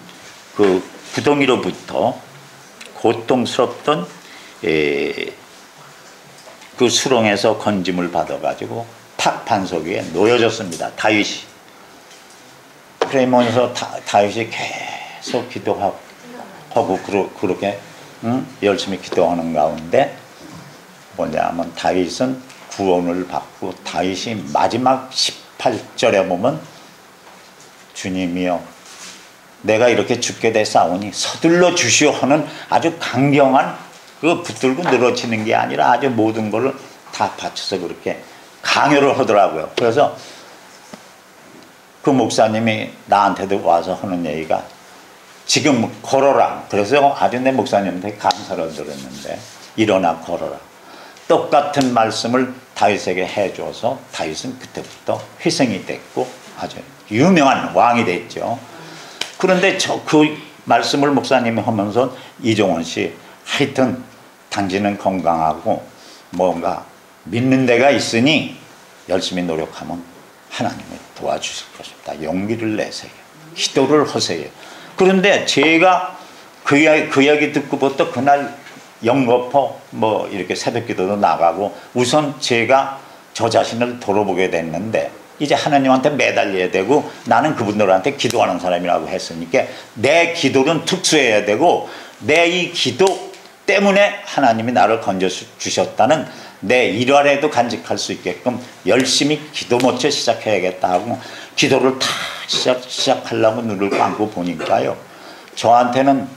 그 구덩이로부터 고통스럽던 그 수렁에서 건짐을 받아가지고 탁 반석 위에 놓여졌습니다. 다윗이. 그러면서 다윗이 계속 기도하고 그렇게 열심히 기도하는 가운데 뭐냐면 다윗은 구원을 받고 다윗이 마지막 18절에 보면 주님이여 내가 이렇게 죽게 됐사오니 서둘러 주시오 하는 아주 강경한 그 붙들고 늘어지는 게 아니라 아주 모든 걸 다 바쳐서 그렇게 강요를 하더라고요. 그래서 그 목사님이 나한테도 와서 하는 얘기가 지금 걸어라. 그래서 아주 내 목사님한테 감사를 드렸는데 일어나 걸어라. 똑같은 말씀을 다윗에게 해줘서 다윗은 그때부터 회생이 됐고 아주 유명한 왕이 됐죠. 그런데 그 말씀을 목사님이 하면서 이종원 씨 하여튼 당신은 건강하고 뭔가 믿는 데가 있으니 열심히 노력하면 하나님이 도와주실 것입니다. 용기를 내세요. 기도를 하세요. 그런데 제가 그 이야기 듣고부터 그날 영거포 뭐 이렇게 새벽 기도도 나가고 우선 제가 저 자신을 돌아보게 됐는데 이제 하나님한테 매달려야 되고 나는 그분들한테 기도하는 사람이라고 했으니까 내 기도는 특수해야 되고 내 이 기도 때문에 하나님이 나를 건져주셨다는 내 일활에도 간직할 수 있게끔 열심히 기도 모처 시작해야겠다 하고 기도를 다 시작하려고 눈을 감고 보니까요. 저한테는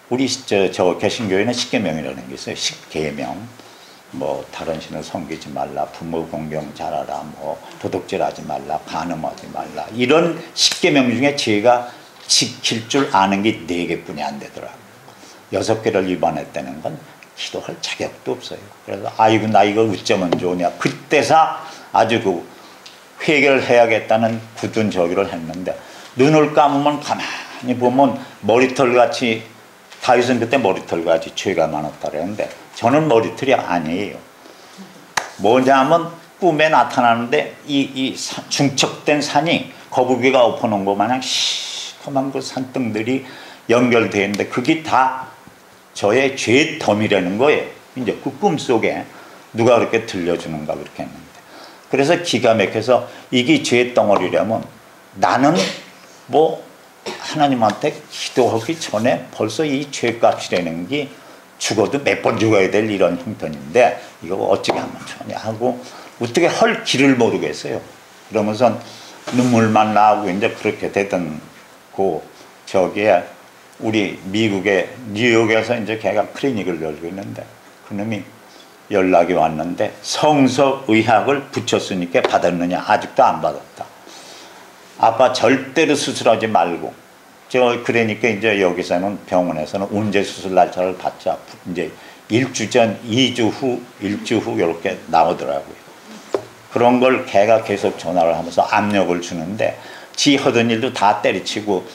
우리 저 개신교회는 십계명이라는 게 있어요. 십계명. 뭐 다른 신을 섬기지 말라, 부모 공경 잘하라, 뭐 도둑질하지 말라, 간음하지 말라, 이런 10계명 중에 제가 지킬 줄 아는 게 4개뿐이 안 되더라고요. 6개를 위반했다는 건 기도할 자격도 없어요. 그래서 아이고 나 이거 어쩌면 좋으냐, 그때서 아주 그 회개를 해야겠다는 굳은 저기를 했는데, 눈을 감으면 가만히 보면 머리털같이, 다윗은 그때 머리털같이 죄가 많았다 그랬는데 저는 머리털이 아니에요. 뭐냐면 꿈에 나타나는데 이 중첩된 산이 거북이가 엎어놓은 것 마냥 시커먼 그 산등들이 연결되어 있는데 그게 다 저의 죄의 덤이라는 거예요. 이제 그 꿈속에 누가 그렇게 들려주는가 그렇게 했는데, 그래서 기가 막혀서 이게 죄의 덩어리라면 나는 뭐 하나님한테 기도하기 전에 벌써 이 죄값이라는 게 죽어도 몇 번 죽어야 될 이런 형편인데 이거 어떻게 하면 좋냐 하고 어떻게 할 길을 모르겠어요. 그러면서 눈물만 나오고 이제 그렇게 되던 그 저기에 우리 미국의 뉴욕에서 이제 걔가 클리닉을 열고 있는데 그놈이 연락이 왔는데 성서의학을 붙였으니까 받았느냐, 아직도 안 받았다. 아빠 절대로 수술하지 말고, 그러니까 이제 여기서는 병원에서는 언제 수술 날짜를 받자, 이제 1주 전, 2주 후, 1주 후 이렇게 나오더라고요. 그런 걸 걔가 계속 전화를 하면서 압력을 주는데 지 하던 일도 다 때려치고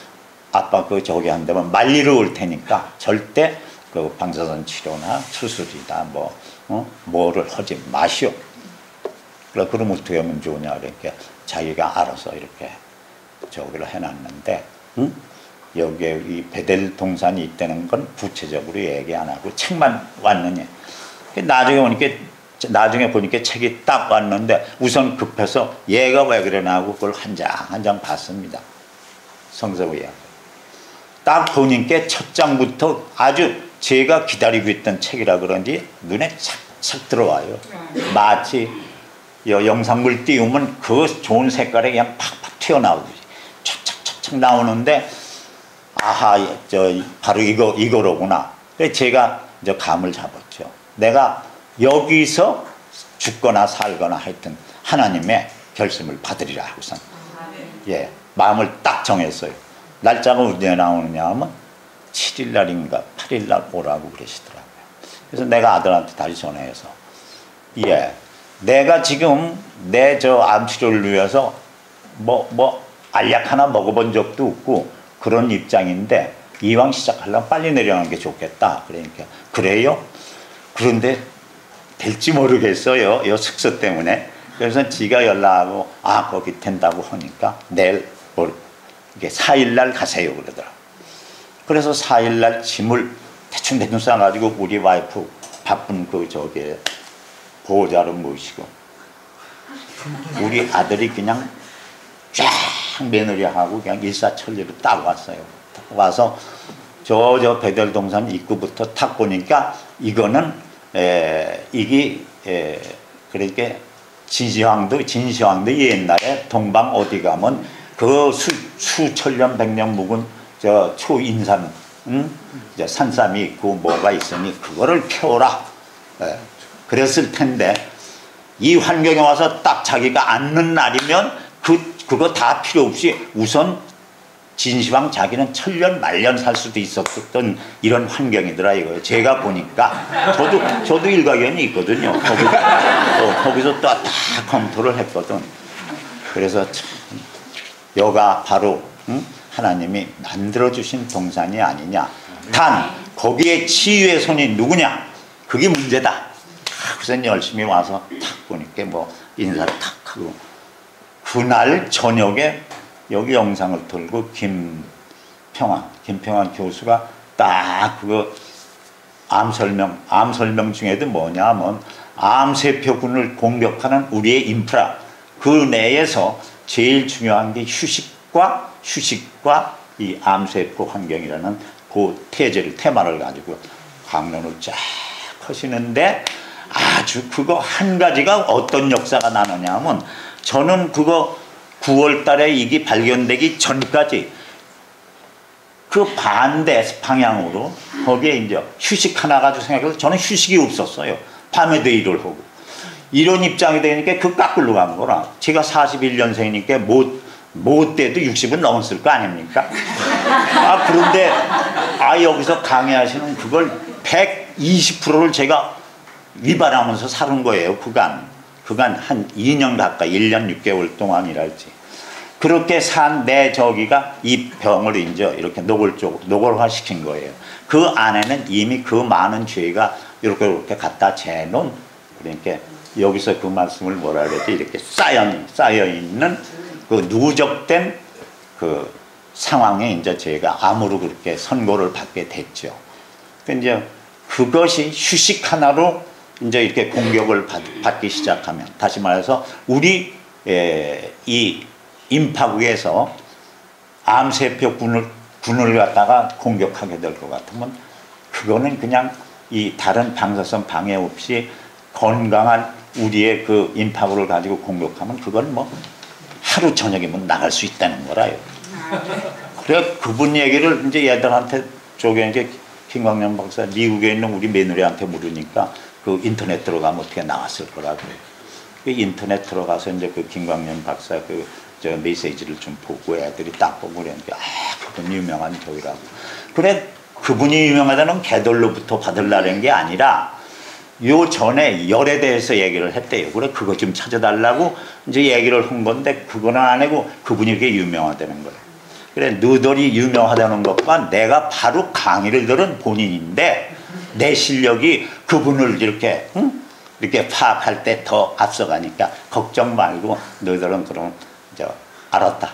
아빠 그 저기 한다면 말리러 올 테니까 절대 그 방사선 치료나 수술이다 뭐를 하지 마시오. 그래 그럼 어떻게 하면 좋으냐 이렇게 자기가 알아서 이렇게 저기를 해놨는데, 여기에 이 베델 동산이 있다는 건 구체적으로 얘기 안 하고 책만 왔느냐. 나중에 보니까 책이 딱 왔는데 우선 급해서 얘가 왜 그러나 하고 그걸 한 장 한 장 봤습니다. 성서의학. 딱 보니까 첫 장부터 아주 제가 기다리고 있던 책이라 그런지 눈에 착착 들어와요. 마치 영상물 띄우면 그 좋은 색깔에 그냥 팍팍 튀어나오듯이 착착착착 나오는데 아하, 바로 이거로구나. 그래서 제가 이제 감을 잡았죠. 내가 여기서 죽거나 살거나 하여튼 하나님의 결심을 받으리라 하고선 예, 마음을 딱 정했어요. 날짜가 언제 나오느냐 하면 7일날인가 8일날 오라고 그러시더라고요. 그래서 내가 아들한테 다시 전화해서 예, 내가 지금 내 저 암치료를 위해서 알약 하나 먹어본 적도 없고 그런 입장인데 이왕 시작하려면 빨리 내려가는 게 좋겠다. 그러니까 그래요? 그런데 될지 모르겠어요. 이 숙소 때문에. 그래서 지가 연락하고 거기 된다고 하니까 내일 이게 4일날 가세요 그러더라. 그래서 4일날 짐을 대충 싸가지고 우리 와이프 바쁜 그 저기 보호자를 모시고 우리 아들이 그냥 쫙 며느리하고 그냥 일사천리로 딱 왔어요. 딱 와서 저 베델동산 입구부터 탁 보니까 이거는 이게 그러니까 진시황도 옛날에 동방 어디 가면 그 수천 년 백년 묵은 저 초인산 산삼이 있고 뭐가 있으니 그거를 캐오라. 그랬을 텐데 이 환경에 와서 딱 자기가 앉는 날이면 그거 다 필요 없이 우선 진시황 자기는 천년 만년 살 수도 있었던 이런 환경이더라 이거예요. 제가 보니까 저도 일가견이 있거든요. 거기서 또 다 검토를 했거든. 그래서 참 여가 바로 하나님이 만들어주신 동산이 아니냐. 단 거기에 치유의 손이 누구냐. 그게 문제다. 그래서 열심히 와서 탁 보니까 인사를 탁 하고 그날 저녁에 여기 영상을 틀고 김평환 교수가 딱 그거 암 설명 중에도 뭐냐면 암세포군을 공격하는 우리의 인프라 그 내에서 제일 중요한 게 휴식과 이 암세포 환경이라는 그 테마를 가지고 강론을 쫙 하시는데 아주 그거 한 가지가 어떤 역사가 나느냐 하면 저는 그거 9월 달에 이게 발견되기 전까지 그 반대 방향으로 거기에 이제 휴식 하나 가지고 생각해서 저는 휴식이 없었어요. 밤에도 일을 하고 이런 입장이 되니까 그 깎으러 간 거라. 제가 41년생이니까 못 돼도 60은 넘었을 거 아닙니까? 그런데 여기서 강의하시는 그걸 120%를 제가 위반하면서 사는 거예요. 그간 한 2년 가까이 1년 6개월 동안이랄지. 그렇게 산 내 저기가 이 병을 이제 이렇게 노골화 시킨 거예요. 그 안에는 이미 그 많은 죄가 이렇게 갖다 재놓은, 그러니까 여기서 그 말씀을 뭐라 그러지, 이렇게 쌓여 있는 그 누적된 그 상황에 이제 제가 암으로 그렇게 선고를 받게 됐죠. 이제 그것이 휴식 하나로 이제 이렇게 공격을 받기 시작하면, 다시 말해서 우리 이 임파국에서 암세포 군을 갖다가 공격하게 될 것 같으면 그거는 그냥 이 다른 방사선 방해 없이 건강한 우리의 그 임파국을 가지고 공격하면 그건 뭐 하루 저녁이면 나갈 수 있다는 거라요. 그래 그분 얘기를 이제 얘들한테 저게 이제 김광년 박사 미국에 있는 우리 며느리한테 물으니까 그 인터넷 들어가면 어떻게 나왔을 거라고요. 그 인터넷 들어가서 이제 그 김광년 박사 저 메시지를 좀 보고 애들이 딱 보고 그랬는데 그분 유명한 교회라고. 그래 그분이 유명하다는 개돌로부터 받으려는 게 아니라 요 전에 열에 대해서 얘기를 했대요. 그래 그거 좀 찾아달라고 이제 얘기를 한 건데 그거는 안 하고 그분이 이렇게 유명하다는 거예요. 그래 너덜이 유명하다는 것과 내가 바로 강의를 들은 본인인데 내 실력이 그분을 이렇게 이렇게 파악할 때 더 앞서가니까 걱정 말고 너희들은 그럼 알았다.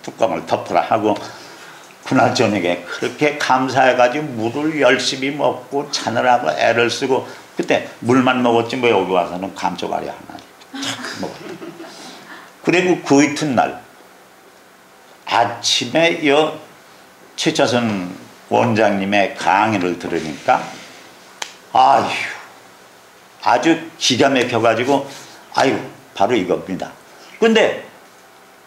뚜껑을 덮으라 하고 그날 저녁에 그렇게 감사해가지고 물을 열심히 먹고 차느라고 애를 쓰고 그때 물만 먹었지 뭐 여기 와서는 감쪽알이 하나 먹었다. 그리고 그 이튿날 아침에 최차선 원장님의 강의를 들으니까 아주 기가 막혀가지고 바로 이겁니다. 근데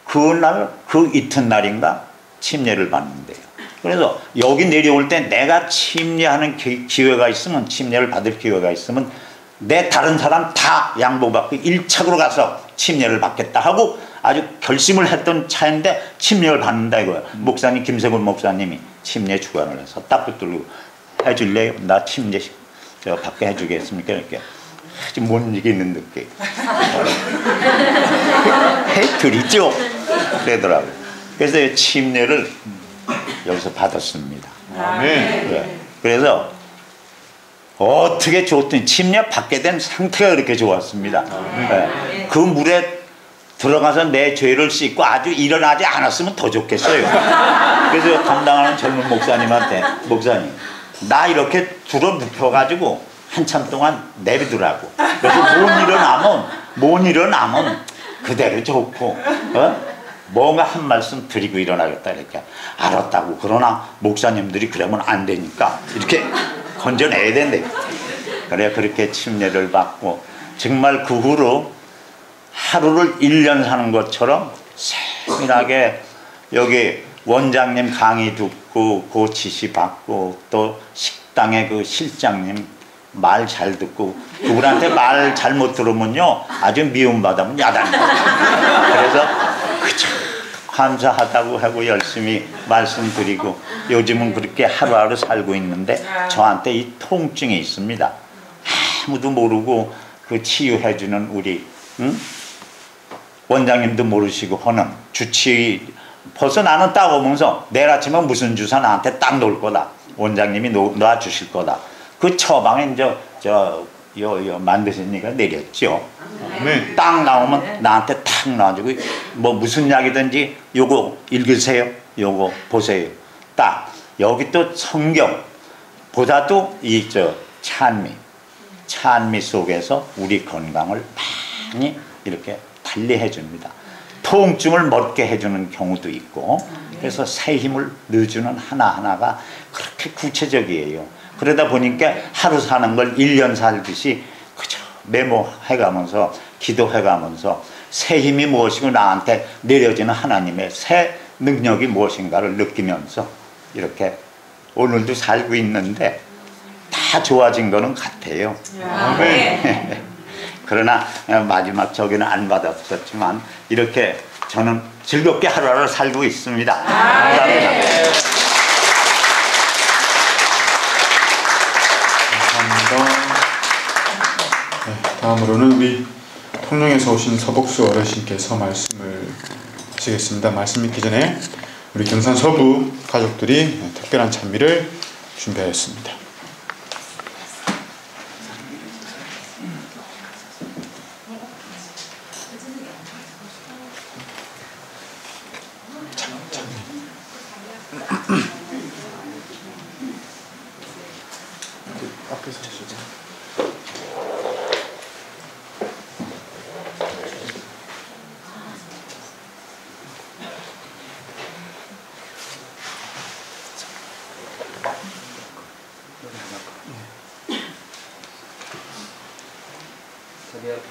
그날 그 이튿날인가 침례를 받는데요. 그래서 여기 내려올 때 내가 침례하는 기회가 있으면, 침례를 받을 기회가 있으면 내 다른 사람 다 양보받고 1착으로 가서 침례를 받겠다 하고 아주 결심을 했던 차인데 침례를 받는다 이거야. 목사님 김세곤 목사님이 침례 주관을 해서 딱 붙들고 해줄래요? 나 침례 받게 해주겠습니까? 이렇게 아주 못 이기는 느낌. 해드리죠. 그러더라고요. 그래서 침례를 여기서 받았습니다. 네. 그래서 어떻게 좋든 침례 받게 된 상태가 그렇게 좋았습니다. 네. 그 물에 들어가서 내 죄를 씻고 아주 일어나지 않았으면 더 좋겠어요. 그래서 담당하는 젊은 목사님한테 목사님 나 이렇게 들어 눕혀가지고 한참 동안 내비두라고. 그래서 못 일어나면 그대로 좋고 뭔가 한 말씀 드리고 일어나겠다 이렇게 알았다고. 그러나 목사님들이 그러면 안 되니까 이렇게 건져내야 된대. 그래 그렇게 침례를 받고 정말 그 후로 하루를 1년 사는 것처럼 세밀하게 여기 원장님 강의 듣고 그 지시 받고 또 식당의 그 실장님 말 잘 듣고 그분한테 말 잘못 들으면요 아주 미움받으면 야단이에요. 그래서 그저 감사하다고 하고 열심히 말씀드리고 요즘은 그렇게 하루하루 살고 있는데 저한테 이 통증이 있습니다. 아무도 모르고 그 치유해주는 우리 원장님도 모르시고 하는 주치 벌써 나는 딱 오면서 내일 아침에 무슨 주사 나한테 딱 놓을 거다. 원장님이 놔주실 거다. 그 처방에 이제 만드시니까 내렸죠. 네. 딱 나오면 나한테 탁 놔주고 뭐 무슨 약이든지 요거 읽으세요. 요거 보세요. 딱 여기 또 성경보다도 이 찬미 속에서 우리 건강을 많이 이렇게 달리해 줍니다. 통증을 멎게 해주는 경우도 있고 그래서 새 힘을 넣어주는 하나하나가 그렇게 구체적이에요. 그러다 보니까 하루 사는 걸 1년 살듯이 그저 메모해가면서 기도해가면서 새 힘이 무엇이고 나한테 내려지는 하나님의 새 능력이 무엇인가를 느끼면서 이렇게 오늘도 살고 있는데 다 다 좋아진 거는 같아요. 그러나 마지막 저기는 안 받았었지만 이렇게 저는 즐겁게 하루하루 살고 있습니다. 감사합니다. 감사합니다. 네, 다음으로는 우리 통영에서 오신 서복수 어르신께서 말씀을 하시겠습니다. 말씀 읽기 전에 우리 경산 서부 가족들이 특별한 찬미를 준비하였습니다. 앞에서 하시죠. 자리 앞에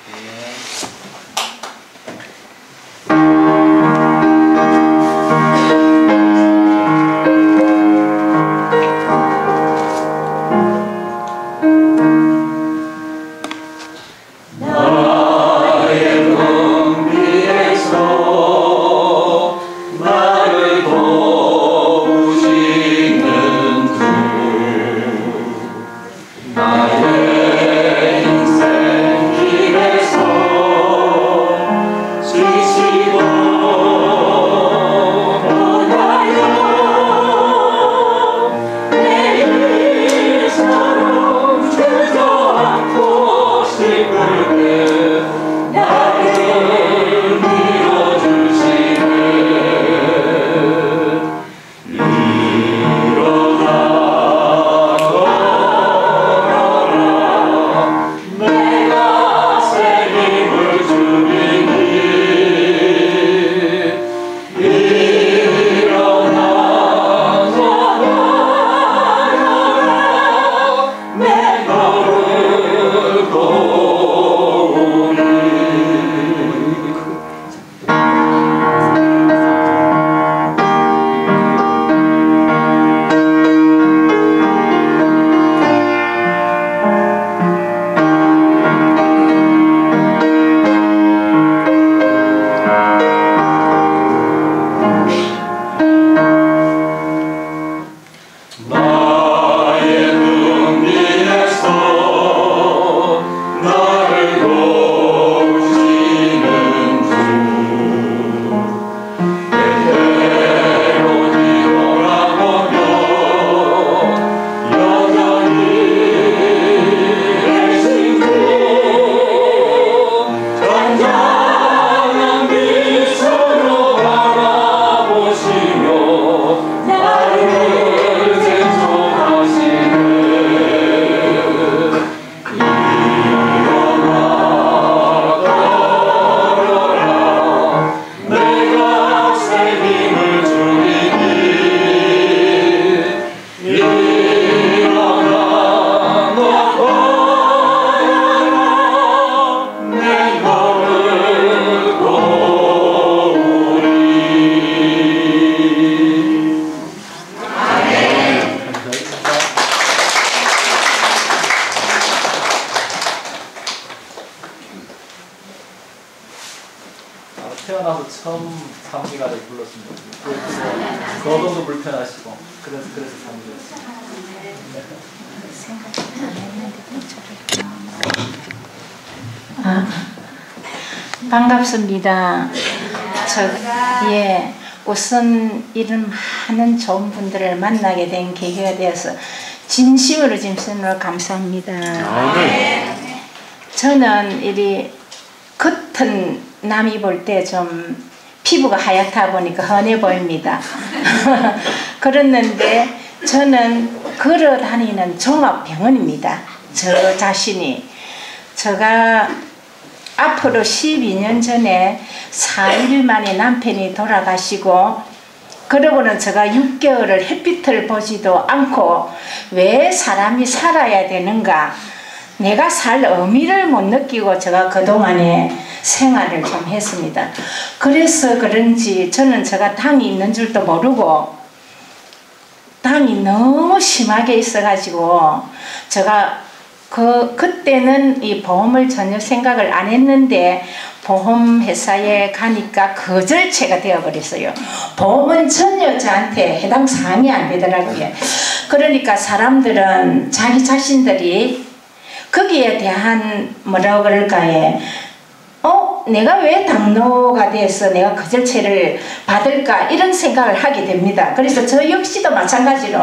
태어나서 처음 삼기가를 불렀습니다. 거동도 불편하시고 그래서 삼기였습니다. 반갑습니다. 우선 이런 많은 좋은 분들을 만나게 된 계기가 되어서 진심으로 감사합니다. 저는 이리 겉은 남이 볼 때 좀 피부가 하얗다 보니까 훤해 보입니다. 그랬는데 저는 걸어 다니는 종합병원입니다. 저 자신이. 제가 앞으로 12년 전에 4일 만에 남편이 돌아가시고 그러고는 제가 6개월을 햇빛을 보지도 않고 왜 사람이 살아야 되는가, 내가 살 의미를 못 느끼고 제가 그동안에 생활을 좀 했습니다. 그래서 그런지 저는 제가 당이 있는 줄도 모르고 다 당이 너무 심하게 있어가지고 제가 그때는 이 보험을 전혀 생각을 안 했는데 보험회사에 가니까 거절체가 되어버렸어요. 보험은 전혀 저한테 해당 사항이 안 되더라고요. 그러니까 사람들은 자기 자신들이 거기에 대한 뭐라고 그럴까에 내가 왜 당뇨가 돼서 내가 거절체를 받을까 이런 생각을 하게 됩니다. 그래서 저 역시도 마찬가지로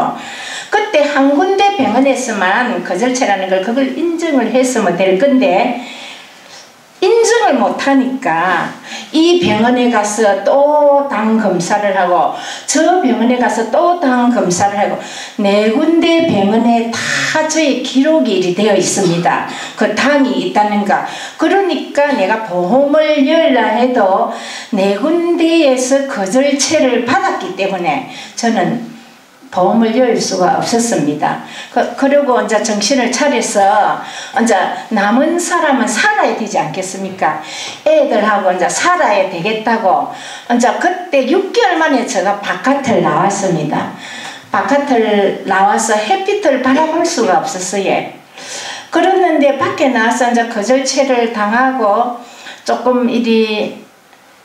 그때 한 군데 병원에서만 거절체라는 걸 그걸 인정을 했으면 될 건데 인정을 못하니까 이 병원에 가서 또 당 검사를 하고 저 병원에 가서 또 당 검사를 하고 4군데 병원에 다 저의 기록이 되어 있습니다. 그 당이 있다는가. 그러니까 내가 보험을 열라 해도 4군데에서 거절체를 받았기 때문에 저는 보험을 열 수가 없었습니다. 그리고 이제 정신을 차려서 이제 남은 사람은 살아야 되지 않겠습니까? 애들하고 이제 살아야 되겠다고 이제 그때 6개월 만에 제가 바깥을 나왔습니다. 바깥을 나와서 햇빛을 바라볼 수가 없었어요. 그랬는데 밖에 나와서 이제 거절체를 당하고 조금 이리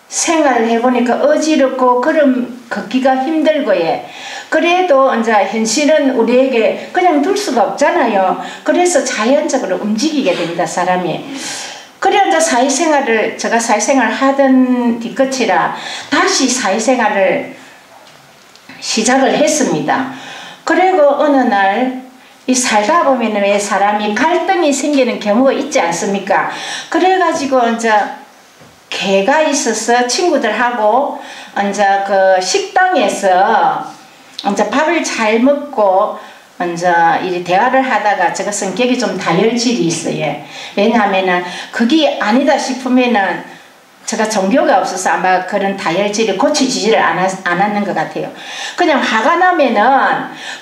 생활을 해보니까 어지럽고 걸음 걷기가 힘들고요. 그래도 이제 현실은 우리에게 그냥 둘 수가 없잖아요. 그래서 자연적으로 움직이게 됩니다, 사람이. 그래 이제 사회생활을 제가 사회생활을 하던 뒤끝이라 다시 사회생활을 시작을 했습니다. 그리고 어느 날 이 살다 보면 왜 사람이 갈등이 생기는 경우가 있지 않습니까? 그래가지고 이제 개가 있어서 친구들하고 이제 그 식당에서 이제 밥을 잘 먹고 이제 이 대화를 하다가 제가 성격이 좀 다혈질이 있어요. 왜냐하면은 그게 아니다 싶으면은 제가 종교가 없어서 아마 그런 다혈질이 고쳐지지를 않았는 것 같아요. 그냥 화가 나면은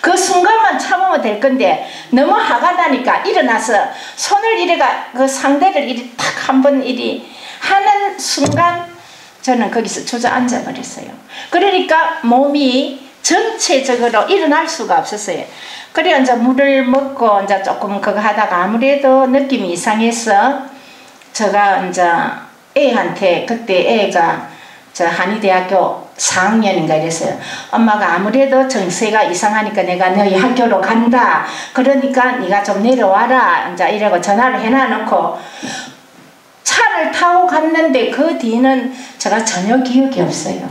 그 순간만 참으면 될 건데 너무 화가 나니까 일어나서 손을 이래가 그 상대를 이리 탁 한번 이리 하는 순간 저는 거기서 주저앉아 버렸어요. 그러니까 몸이 전체적으로 일어날 수가 없었어요. 그래 이제 물을 먹고 이제 조금 그거 하다가 아무래도 느낌이 이상해서 제가 이제 애한테 그때 애가 저 한의대학교 4학년인가 이랬어요. 엄마가 아무래도 정세가 이상하니까 내가 너희 학교로 간다. 그러니까 네가 좀 내려와라. 이제 이러고 전화를 해놔놓고 차를 타고 갔는데 그 뒤는 제가 전혀 기억이 없어요.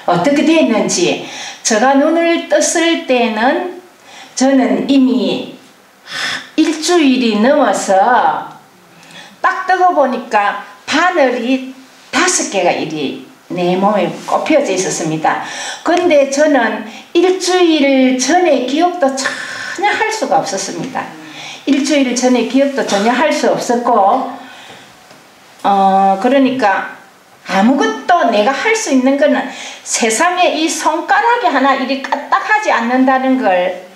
어떻게 됐는지. 제가 눈을 떴을 때는 저는 이미 일주일이 넘어서 딱 뜨고 보니까 바늘이 5개가 이리 내 몸에 꼽혀져 있었습니다. 근데 저는 일주일 전에 기억도 전혀 할 수가 없었습니다. 일주일 전에 기억도 전혀 할 수 없었고 그러니까 아무것도 내가 할 수 있는 거는 세상에 이 손가락이 하나 이리 까딱하지 않는다는 걸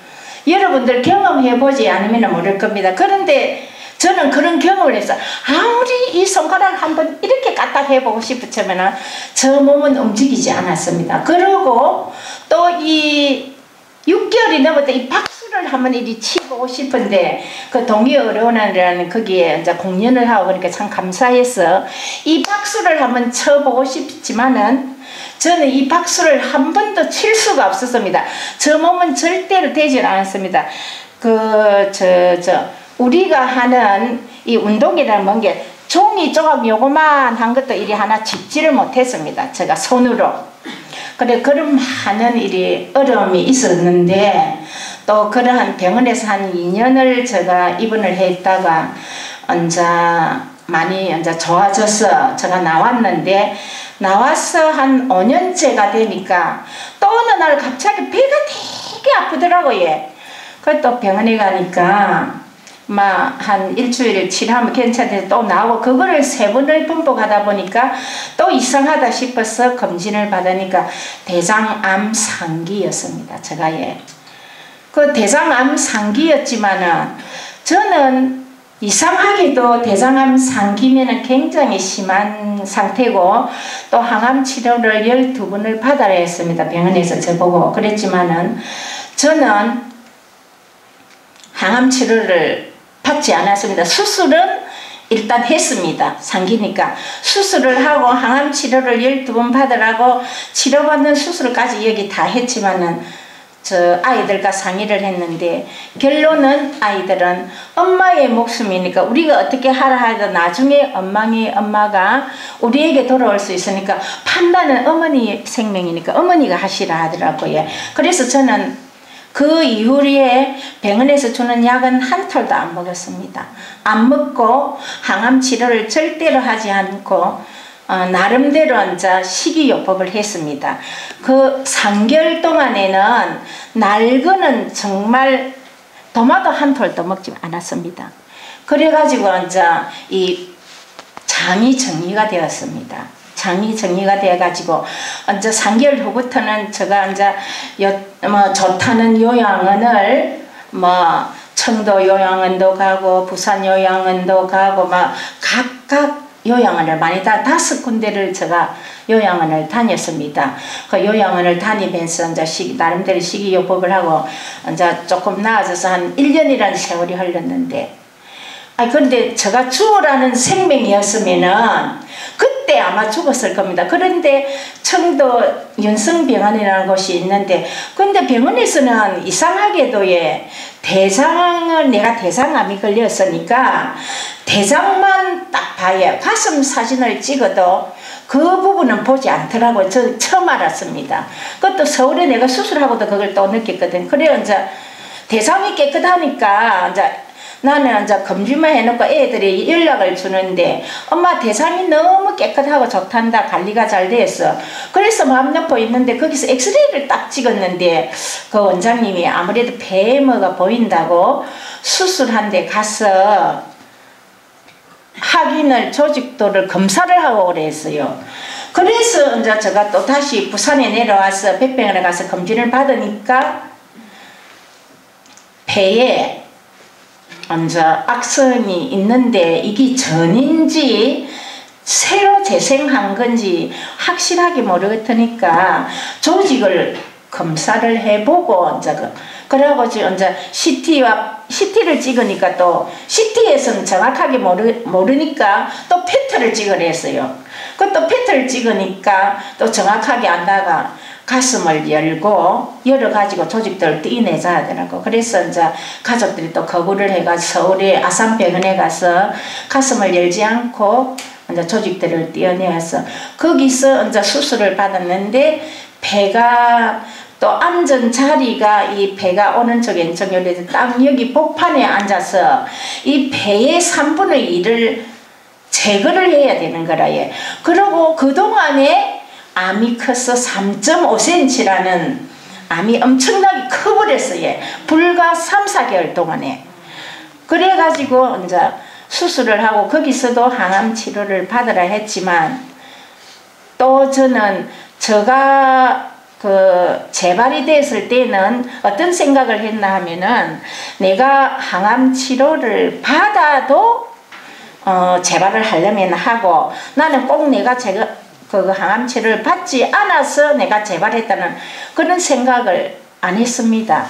여러분들 경험해보지 않으면 모를 겁니다. 그런데 저는 그런 경험을 했어요. 아무리 이 손가락을 한번 이렇게 까딱해보고 싶으면 저 몸은 움직이지 않았습니다. 그리고 또 이 6개월이 넘을 때 이 박수를 한번 이리 치고 싶은데 그 동의어려운이라는 거기에 이제 공연을 하고 그러니까 참 감사해서 이 박수를 한번 쳐보고 싶지만은 저는 이 박수를 한 번도 칠 수가 없었습니다. 저 몸은 절대로 되질 않았습니다. 우리가 하는 이 운동이라는 게 종이 조각 요거만한 것도 이리 하나 짚지를 못했습니다. 제가 손으로. 그래 그런 많은 일이 어려움이 있었는데 또 그러한 병원에서 한 2년을 제가 입원을 했다가 이제 많이 이제 좋아져서 제가 나왔는데 나와서 한 5년째가 되니까 또 어느 날 갑자기 배가 되게 아프더라고요. 그래 또 병원에 가니까 막 한 일주일 치료하면 괜찮은데 또 나오고 그거를 3번을 반복하다 보니까 또 이상하다 싶어서 검진을 받으니까 대장암 상기였습니다. 제가 그 대장암 상기였지만은 저는 이상하게도 대장암 상기면은 굉장히 심한 상태고 또 항암 치료를 12번을 받아야 했습니다. 병원에서 저보고 그랬지만은 저는 항암 치료를 받지 않았습니다. 수술은 일단 했습니다. 상기니까. 수술을 하고 항암 치료를 12번 받으라고 치료받는 수술까지 여기 다 했지만은 저 아이들과 상의를 했는데 결론은 아이들은 엄마의 목숨이니까 우리가 어떻게 하라 하도 나중에 엄마가 우리에게 돌아올 수 있으니까 판단은 어머니 생명이니까 어머니가 하시라 하더라고요. 그래서 저는 그 이후에 병원에서 주는 약은 한 톨도 안 먹었습니다. 안 먹고 항암 치료를 절대로 하지 않고 나름대로 이제 식이요법을 했습니다. 그 3개월 동안에는 날거는 정말 토마토 한 톨도 먹지 않았습니다. 그래가지고 이제 이 장이 정리가 되었습니다. 장이 정리가 돼가지고 이제 3개월 후부터는 제가 이제 좋다는 요양원을 청도 요양원도 가고 부산 요양원도 가고 각각 요양원을 많이 5군데를 제가 요양원을 다녔습니다. 그 요양원을 다니면서 이제 나름대로 식이요법을 하고 이제 조금 나아져서 한 1년이라는 세월이 흘렀는데, 근데 제가 죽으라는 생명이었으면은 그때 아마 죽었을 겁니다. 그런데 청도 윤성병원이라는 곳이 있는데, 근데 병원에서는 이상하게도 내가 대장암이 걸렸으니까 대장만 딱 봐요. 가슴 사진을 찍어도 그 부분은 보지 않더라고요. 저 처음 알았습니다. 그것도 서울에 내가 수술하고도 그걸 또 느꼈거든. 그래요. 이제 대장이 깨끗하니까 이제 나는 이제 검진만 해놓고 애들이 연락을 주는데 엄마 대장이 너무 깨끗하고 좋단다. 관리가 잘 됐어. 그래서 마음 놓고 있는데 거기서 엑스레이를 딱 찍었는데 그 원장님이 아무래도 폐에 뭐가 보인다고 수술한 데 가서 확인을 조직도를 검사를 하고 그랬어요. 그래서 이제 제가 또 다시 부산에 내려와서 백병원에 가서 검진을 받으니까 폐에 이제 악성이 있는데 이게 전인지 새로 재생한 건지 확실하게 모르겠으니까 조직을 검사를 해보고 이제 그러고 이제 CT를 찍으니까 또 CT에서는 정확하게 모르니까 또 페트를 찍으랬어요. 그것도 페트를 찍으니까 또 정확하게 안 나가. 가슴을 열어가지고 조직들을 떼내자 하더라고. 그래서 이제 가족들이 또 거부를 해가지고 서울의 아산병원에 가서 가슴을 열지 않고 이제 조직들을 떼어내서 거기서 이제 수술을 받았는데 폐가 또 앉은 자리가 이 폐가 오른쪽 왼쪽 요래서 딱 여기 복판에 앉아서 이 폐의 3분의 1을 제거를 해야 되는 거라. 그리고 그동안에 암이 커서 3.5cm라는 암이 엄청나게 커버렸어요. 불과 3, 4개월 동안에. 그래가지고 이제 수술을 하고 거기서도 항암 치료를 받으라 했지만 또 저는 제가 재발이 됐을 때는 어떤 생각을 했나 하면은 내가 항암 치료를 받아도 재발을 하려면 하고 나는 꼭 내가 그 항암 치료를 받지 않아서 내가 재발했다는 그런 생각을 안 했습니다.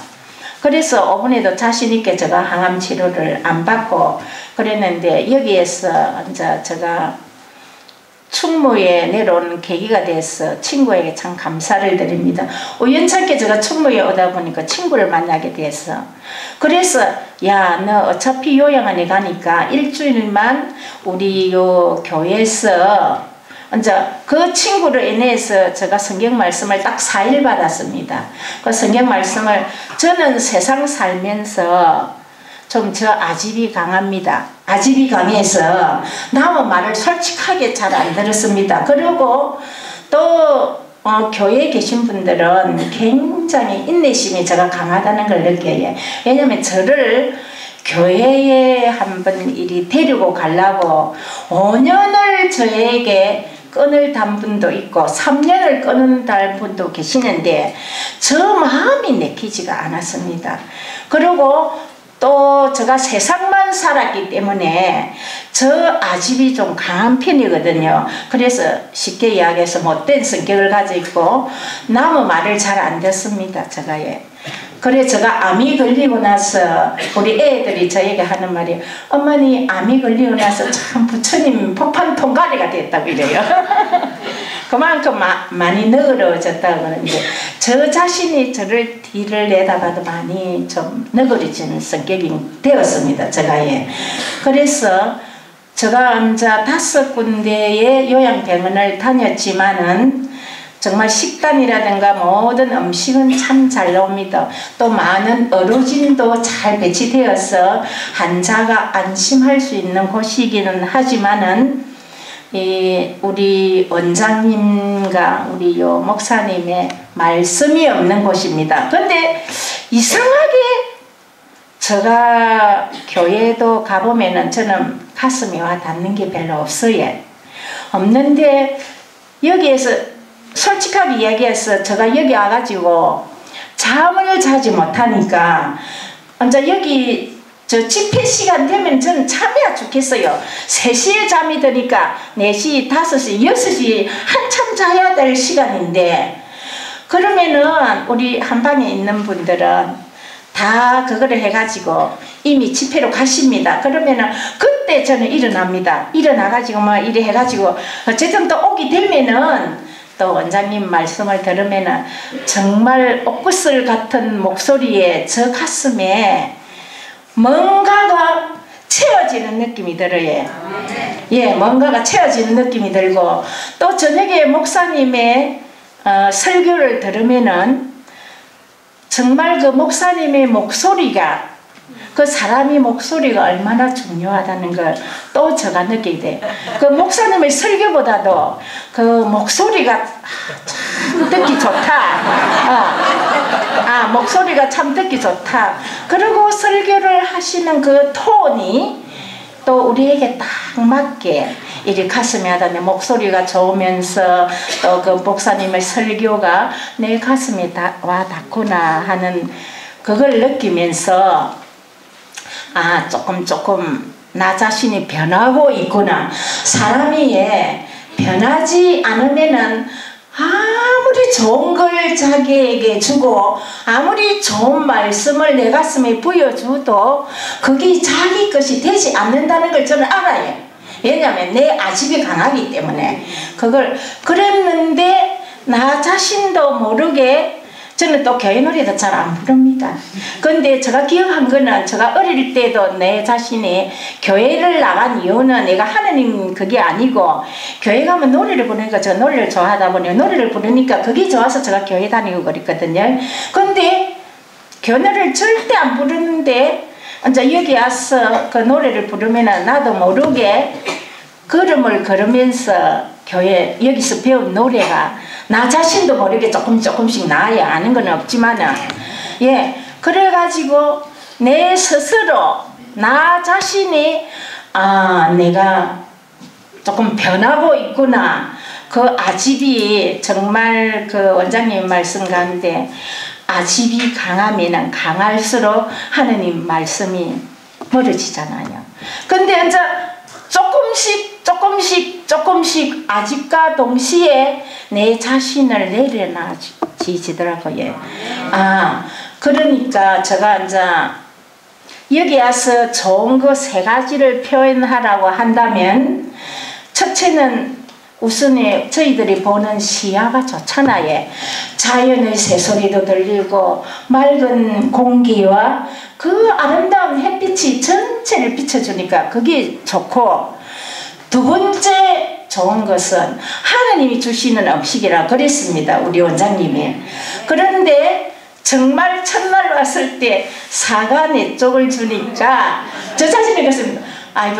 그래서 5분에도 자신있게 제가 항암 치료를 안 받고 그랬는데 여기에서 이제 제가 충무에 내려오는 계기가 돼서 친구에게 참 감사를 드립니다. 우연찮게 제가 충무에 오다 보니까 친구를 만나게 돼서 그래서 야, 너 어차피 요양원에 가니까 일주일만 우리 요 교회에서 이제 그 친구를 인해서 제가 성경 말씀을 딱 4일 받았습니다. 그 성경 말씀을 저는 세상 살면서 좀 아집이 강합니다. 아집이 강해서 남의 말을 솔직하게 잘 안 들었습니다. 그리고 또 교회에 계신 분들은 굉장히 인내심이 제가 강하다는 걸 느껴요. 왜냐면 저를 교회에 한번 이리 데리고 가려고 5년을 저에게 끈을 단 분도 있고 3년을 끈을 단 분도 계시는데 저 마음이 내키지가 않았습니다. 그리고 또 제가 세상만 살았기 때문에 저 아집이 좀 강한 편이거든요. 그래서 쉽게 이야기해서 못된 성격을 가지고 남의 말을 잘 안 듣습니다. 제가 그래 제가 암이 걸리고 나서 우리 애들이 저에게 하는 말이 어머니 암이 걸리고 나서 참 부처님 폭탄 통가리가 됐다고 이래요. 그만큼 많이 너그러워졌다고 그러는데 저 자신이 저를 뒤를 내다봐도 많이 좀 너그러진 성격이 되었습니다. 제가 예. 그래서 제가 이제 5군데의 요양병원을 다녔지만은 정말 식단이라든가 모든 음식은 참 잘 나옵니다. 또 많은 어르신도 잘 배치되어서 환자가 안심할 수 있는 곳이기는 하지만은 우리 원장님과 우리 요 목사님의 말씀이 없는 곳입니다. 근데 이상하게 제가 교회도 가보면은 저는 가슴이 와 닿는 게 별로 없어요. 없는데 여기에서 솔직하게 이야기해서 제가 여기 와가지고 잠을 자지 못하니까 이제 여기 저 집회 시간 되면 저는 잠이야 죽겠어요. 3시에 잠이 드니까 4시, 5시, 6시 한참 자야 될 시간인데 그러면은 우리 한방에 있는 분들은 다 그거를 해가지고 이미 집회로 가십니다. 그러면은 그때 저는 일어납니다. 일어나가지고 뭐 이래 해가지고 어쨌든 또 오게 되면은 또 원장님 말씀을 들으면은 정말 옥구슬 같은 목소리에 저 가슴에 뭔가가 채워지는 느낌이 들어요. 예, 뭔가가 채워지는 느낌이 들고 또 저녁에 목사님의 설교를 들으면은 정말 그 목사님의 목소리가 그 사람의 목소리가 얼마나 중요하다는 걸 또 제가 느끼게 돼. 그 목사님의 설교보다도 그 목소리가 참 듣기 좋다. 목소리가 참 듣기 좋다. 그리고 설교를 하시는 그 톤이 또 우리에게 딱 맞게 이리 가슴에 하다니 목소리가 좋으면서 또 그 목사님의 설교가 내 가슴에 와 닿구나 하는 그걸 느끼면서 조금 나 자신이 변하고 있구나. 사람이 변하지 않으면은 아무리 좋은 걸 자기에게 주고 아무리 좋은 말씀을 내 가슴에 부여줘도 그게 자기 것이 되지 않는다는 걸 저는 알아요. 왜냐하면 내 아집이 강하기 때문에 그랬는데 나 자신도 모르게 저는 또 교회 노래도 잘 안 부릅니다. 근데 제가 기억한 거는 제가 어릴 때도 내 자신이 교회를 나간 이유는 내가 하느님 그게 아니고 교회 가면 노래를 부르니까 제가 노래를 좋아하다 보니 노래를 부르니까 그게 좋아서 제가 교회 다니고 그랬거든요. 근데 교회를 절대 안 부르는데 이제 여기 와서 그 노래를 부르면 나도 모르게 걸음을 걸으면서 교회 여기서 배운 노래가 나 자신도 모르게 조금씩 나아야 아는 건 없지만은 그래가지고 내 스스로 나 자신이 내가 조금 변하고 있구나. 그 아집이 정말 그 원장님 말씀 가운데 아집이 강하면은 강할수록 하느님 말씀이 멀어지잖아요. 근데 이제 조금씩 아집과 동시에 내 자신을 내려놔지더라고요. 그러니까 제가 이제 여기 와서 좋은 거 3가지를 표현하라고 한다면 첫째는 우선에 저희들이 보는 시야가 좋잖아요. 자연의 새소리도 들리고 맑은 공기와 그 아름다운 햇빛이 전체를 비춰주니까 그게 좋고 두 번째 좋은 것은 하나님이 주시는 음식이라 그랬습니다. 우리 원장님이. 그런데 정말 첫날 왔을 때 사과 4쪽을 주니까 저 자신이 그랬습니다.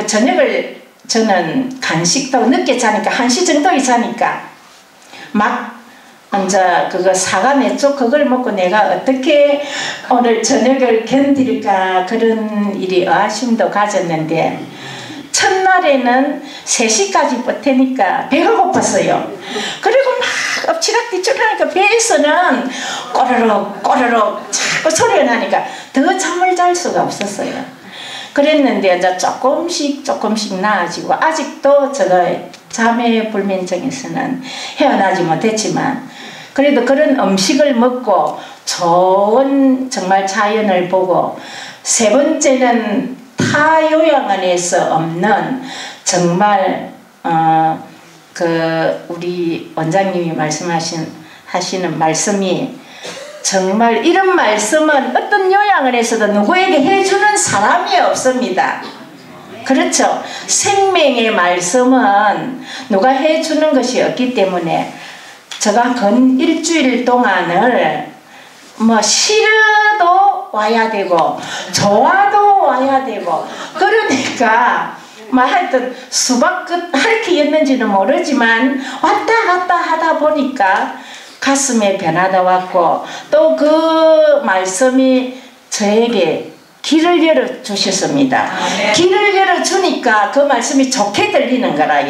저녁을 저는 간식도 늦게 자니까 1시 정도에 자니까 막 이제 그거 사과 4쪽 그걸 먹고 내가 어떻게 오늘 저녁을 견딜까 그런 일이 의아심도 가졌는데 첫날에는 3시까지 버티니까 배가 고팠어요. 그리고 막 엎치락뒤치락하니까 배에서는 꼬르륵 자꾸 소리가 나니까 더 잠을 잘 수가 없었어요. 그랬는데 이제 조금씩 나아지고 아직도 제가 자매 불면증에서는 헤어나지 못했지만 그래도 그런 음식을 먹고 좋은 정말 자연을 보고, 세 번째는 타 요양원에서 없는 정말 우리 원장님이 하시는 말씀이 정말 이런 말씀은 어떤 요양원에서도 누구에게 해주는 사람이 없습니다. 그렇죠. 생명의 말씀은 누가 해주는 것이 없기 때문에 제가 근 일주일 동안을 싫어도 와야 되고 좋아도 와야 되고, 그러니까 하여튼 수박 끝 할퀴였는지는 모르지만 왔다 갔다 하다 보니까 가슴에 변화가 왔고, 또 그 말씀이 저에게 길을 열어주셨습니다. 길을 열어주니까 그 말씀이 좋게 들리는 거라.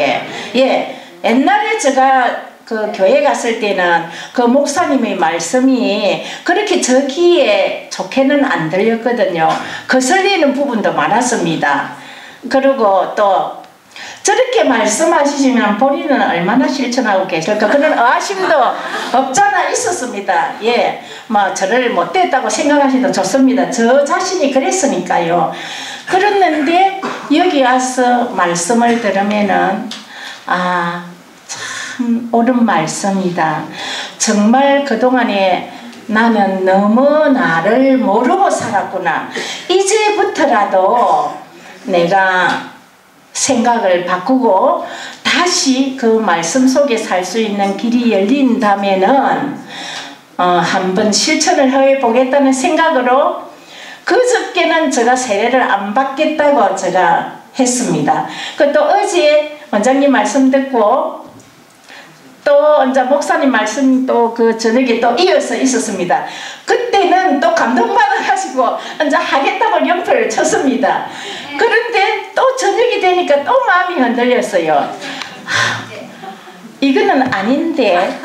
옛날에 제가 그 교회 갔을 때는 그 목사님의 말씀이 그렇게 저 귀에 좋게는 안 들렸거든요. 거슬리는 부분도 많았습니다. 그리고 또 저렇게 말씀하시면 본인은 얼마나 실천하고 계실까 그런 의아심도 없잖아 있었습니다. 저를 못됐다고 생각하셔도 좋습니다. 저 자신이 그랬으니까요. 그랬는데 여기 와서 말씀을 들으면은 참 옳은 말씀이다. 정말 그동안에 나는 너무 나를 모르고 살았구나. 이제부터라도 내가 생각을 바꾸고 다시 그 말씀 속에 살 수 있는 길이 열린다면은 한번 실천을 해보겠다는 생각으로, 그저께는 제가 세례를 안 받겠다고 제가 했습니다. 또 어제 원장님 말씀 듣고 또 이제 목사님 말씀 또 그 저녁에 또 이어서 있었습니다. 그때는 또 감동받아가지고 이제 하겠다고 영표를 쳤습니다. 그런데 또 저녁이 되니까 또 마음이 흔들렸어요. 이거는 아닌데,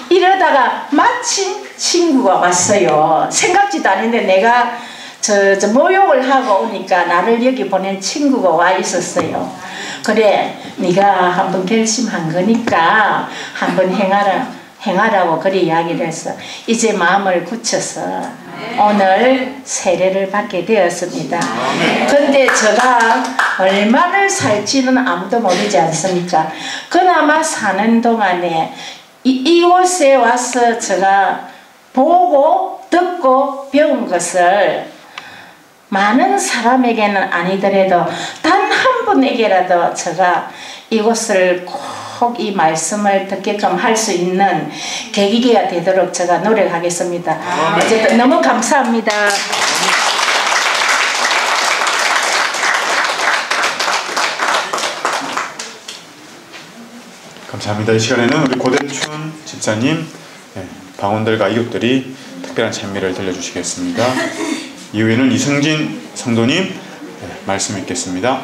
이러다가 마침 친구가 왔어요. 생각지도 않은데 내가 저 모욕을 하고 오니까 나를 여기 보낸 친구가 와 있었어요. 그래, 네가 한번 결심한 거니까 한번 행하라고 그리 이야기를 했어. 이제 마음을 굳혀서 오늘 세례를 받게 되었습니다. 근데 제가 얼마를 살지는 아무도 모르지 않습니까? 그나마 사는 동안에 이곳에 와서 제가 보고 듣고 배운 것을 많은 사람에게는 아니더라도 단 한 분에게라도 제가 이곳을 꼭 이 말씀을 듣게끔 할 수 있는 계기가 되도록 제가 노력하겠습니다. 어쨌든 너무 감사합니다. 감사합니다. 이 시간에는 우리 고대춘 집사님, 방언들과 이웃들이 특별한 찬미를 들려주시겠습니다. 이후에는 이승진 성도님 말씀 읽겠습니다.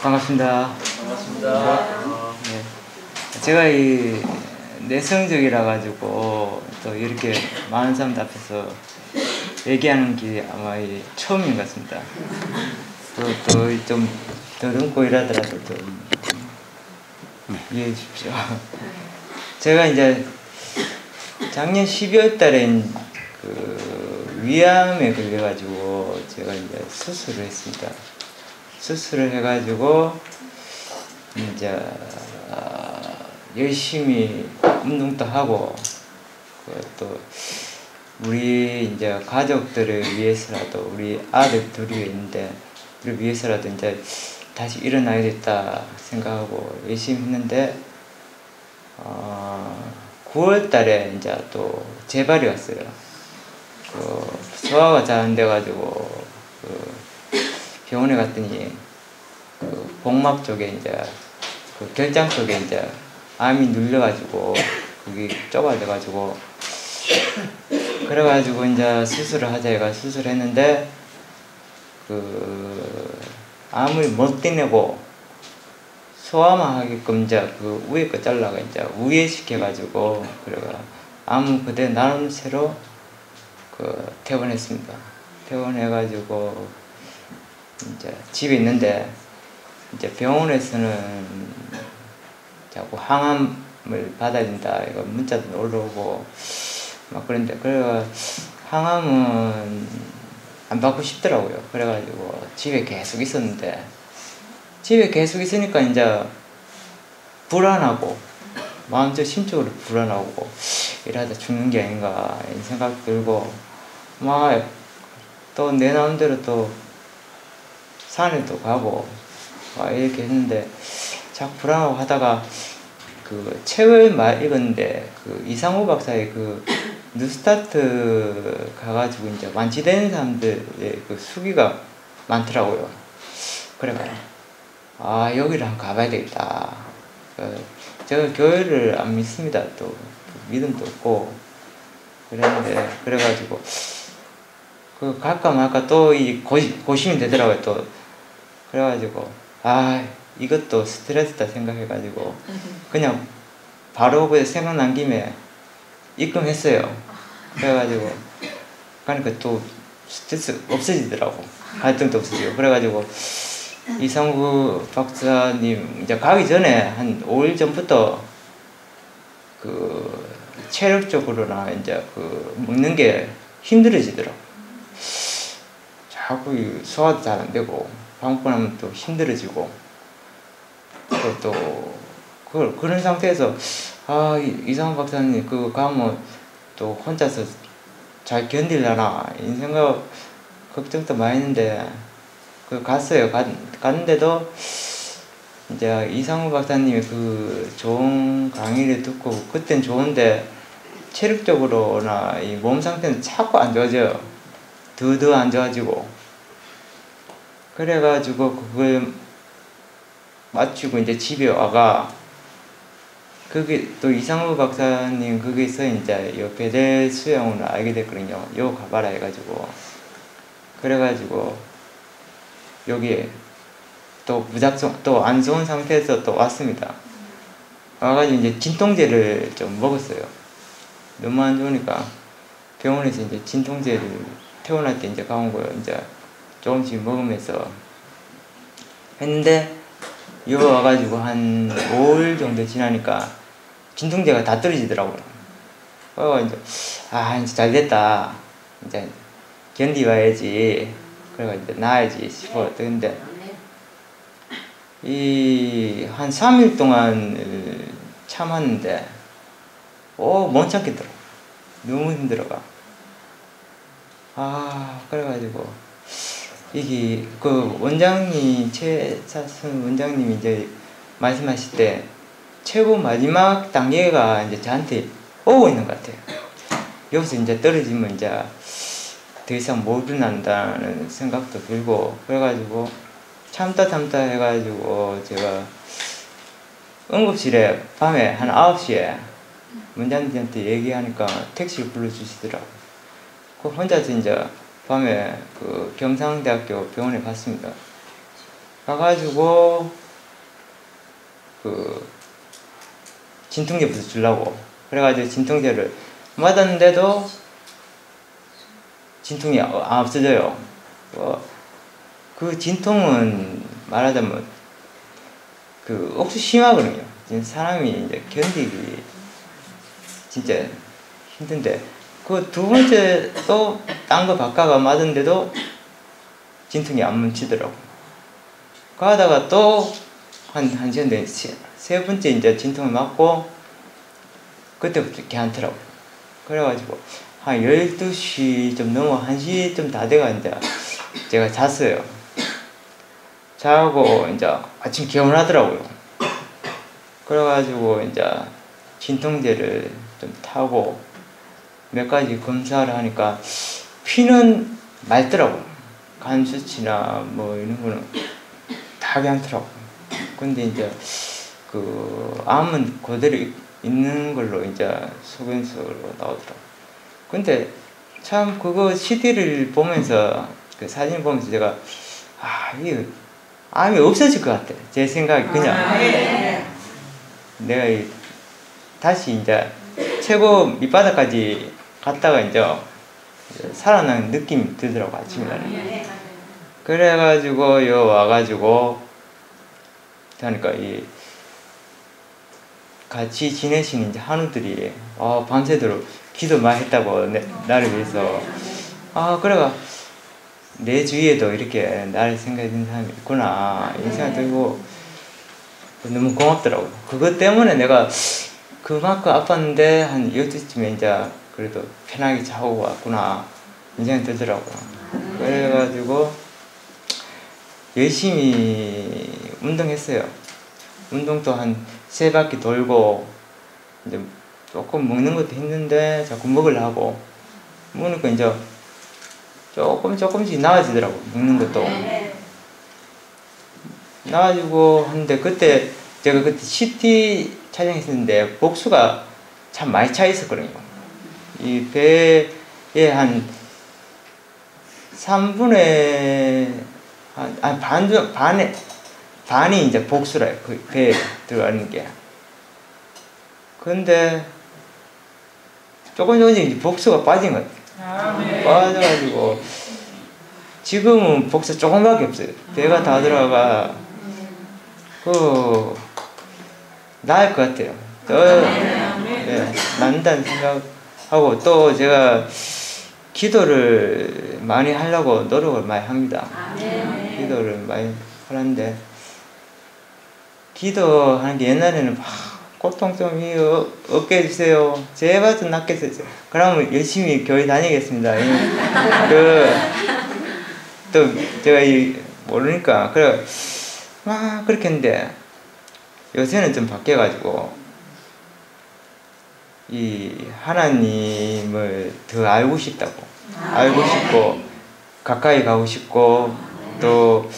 반갑습니다. 네. 제가 이 내성적이라 가지고 또 이렇게 많은 사람들 앞에서 얘기하는 게 아마 처음인 것 같습니다. 또 좀 더듬고 이러더라도 좀 이해해 주십시오. 제가 이제 작년 12월 달에 그 위암에 걸려가지고 제가 이제 수술을 했습니다. 수술을 해가지고 이제 열심히 운동도 하고 또 우리 이제 가족들을 위해서라도 우리 아들 둘이 있는데 우리 위해서라도 이제 다시 일어나야겠다 생각하고 열심히 했는데 9월 달에 이제 또 재발이 왔어요. 그 소화가 잘 안 돼가지고 그 병원에 갔더니 그 복막 쪽에 이제 그 결장 쪽에 이제 암이 눌려가지고 그게 좁아져가지고 그래가지고 이제 수술을 하자 해가 수술했는데 그 암을 못 떼내고 소화만 하게끔 이제 그 위에 거 잘라가 이제 우회시켜가지고 그래가 암은 그대 나름대로 그 퇴원했습니다. 퇴원해가지고 이제 집에 있는데 이제 병원에서는 자꾸 항암을 받아야 된다 이거 문자도 올라오고 막 그런데 그래가 항암은 안 받고 싶더라고요. 그래가지고 집에 계속 있었는데 집에 계속 있으니까 이제 불안하고 마음적 심적으로 불안하고 이러다 죽는 게 아닌가 이런 생각 들고 막 또 내 마음대로 또 산에도 가고 막 이렇게 했는데 자꾸 불안하고 하다가 그 책을 막 읽었는데 그 이상호 박사의 그 뉴스타트 가가지고 이제 완치되는 사람들의 그 수기가 많더라고요. 그래가지고 여기를 한번 가봐야 되겠다. 제가 교회를 안 믿습니다. 또 믿음도 없고 그랬는데 그래가지고 그 갈까 말까 또 이 고심이 되더라고요. 또 그래가지고 이것도 스트레스다 생각해가지고 그냥 바로 그 생각난 김에 입금했어요. 그래가지고 그러니까 또 스트레스 없어지더라고. 갈등도 없어지고 그래가지고 이상구 박사님 이제 가기 전에 한 5일 전부터 그 체력적으로나 이제 그 먹는 게 힘들어지더라고. 자꾸 소화도 잘 안 되고 밥 먹고 나면 또 힘들어지고 또 그런 상태에서 이상구 박사님 그거 가면 또 혼자서 잘 견딜려나 이 생각 걱정도 많이 했는데 그 갔어요. 갔는데도 이제 이상우 박사님의 그 좋은 강의를 듣고 그땐 좋은데 체력적으로나 이 몸 상태는 자꾸 안 좋아져요. 더 안 좋아지고 그래가지고 그걸 마치고 이제 집에 와가 그게 또 이상우 박사님 거기서 이제 요 배대 수영을 알게 됐거든요. 요 가봐라 해가지고 그래가지고 여기에 또 무작정 또 안 좋은 상태에서 또 왔습니다. 와가지고 이제 진통제를 좀 먹었어요. 너무 안 좋으니까 병원에서 이제 진통제를 퇴원할 때 이제 가온 거예요. 이제 조금씩 먹으면서 했는데 여기 와가지고 한 5일 정도 지나니까 진통제가 다 떨어지더라고요. 이제 이제 잘 됐다. 이제 견디봐야지. 그래가 이제 나아야지 싶어. 근데 한 3일 동안 참았는데 못 참겠더라고. 너무 힘들어가. 그래가지고 이게 그 원장님 최사순 원장님이 이제 말씀하실 때 최고 마지막 단계가 이제 저한테 오고 있는 것 같아요. 여기서 이제 떨어지면 이제 더 이상 못 일어난다는 생각도 들고 그래가지고 참다 해가지고 제가 응급실에 밤에 한 9시에 원장님한테 얘기하니까 택시를 불러주시더라고요. 혼자서 이제 밤에 그 경상대학교 병원에 갔습니다. 가가지고 그 진통제부터 주려고 그래가지고 진통제를 맞았는데도 진통이 안 없어져요. 그 진통은 말하자면 그 억수 심하거든요. 사람이 이제 견디기 진짜 힘든데 그 두 번째 또 딴 거 바꿔가 맞은데도 진통이 안 멈추더라고. 가다가 또 한 시간 돼 세 번째 이제 진통을 맞고 그때부터 괜찮더라고. 그래가지고 한 12시 좀 넘어 1시 좀 다 돼가 이제 제가 잤어요. 자고 이제 아침 개운하더라고요. 그래가지고 이제 진통제를 좀 타고 몇 가지 검사를 하니까 피는 맑더라고요. 간 수치나 뭐 이런 거는 다 괜찮더라고요. 근데 이제 그 암은 그대로 있는 걸로 이제 소견서로 나오더라고요. 근데 참 그거 CD를 보면서 그 사진 보면서 제가 이게 암이 없어질 것 같아. 제 생각이 그냥 내가 다시 이제 최고 밑바닥까지 갔다가 이제 살아나는 느낌이 들더라고 아침에. 그래가지고 요 와가지고 그러니까 이 같이 지내시는 이제 한우들이 밤새도록 기도 많이 했다고 나를 위해서 그래가 내 주위에도 이렇게 나를 생각해 주는 사람이 있구나 이 생각 들고 너무 고맙더라고. 그것 때문에 내가 그만큼 아팠는데 한 12시쯤에 이제 그래도 편하게 자고 왔구나 이 생각 들더라고. 그래가지고 열심히 운동했어요. 운동도 한 3바퀴 돌고 이제 조금 먹는 것도 힘든데 자꾸 먹으려고 먹으니까 이제 조금씩 나아지더라고. 먹는 것도 나아지고 하는데 그때 제가 그때 CT 촬영했었는데 복수가 참 많이 차 있었거든요. 이 배에 한 3분의 반이 이제 복수라요. 그 배에 들어가는 게. 근데 조금씩 복수가 빠진 것 같아요. 빠져가지고 지금은 복수 조금밖에 없어요. 배가 다 들어가 나을 것 같아요. 난다는 생각하고 또 제가 기도를 많이 하려고 노력을 많이 합니다. 기도를 많이 하는데 기도하는 게 옛날에는 막 고통 좀 없게 해주세요. 제발 좀 낫게 해주세요. 그러면 열심히 교회 다니겠습니다. 또 제가 모르니까 그래 막 그렇게 했는데 요새는 좀 바뀌어가지고 이 하나님을 더 알고 싶다고 알고 싶고 가까이 가고 싶고 또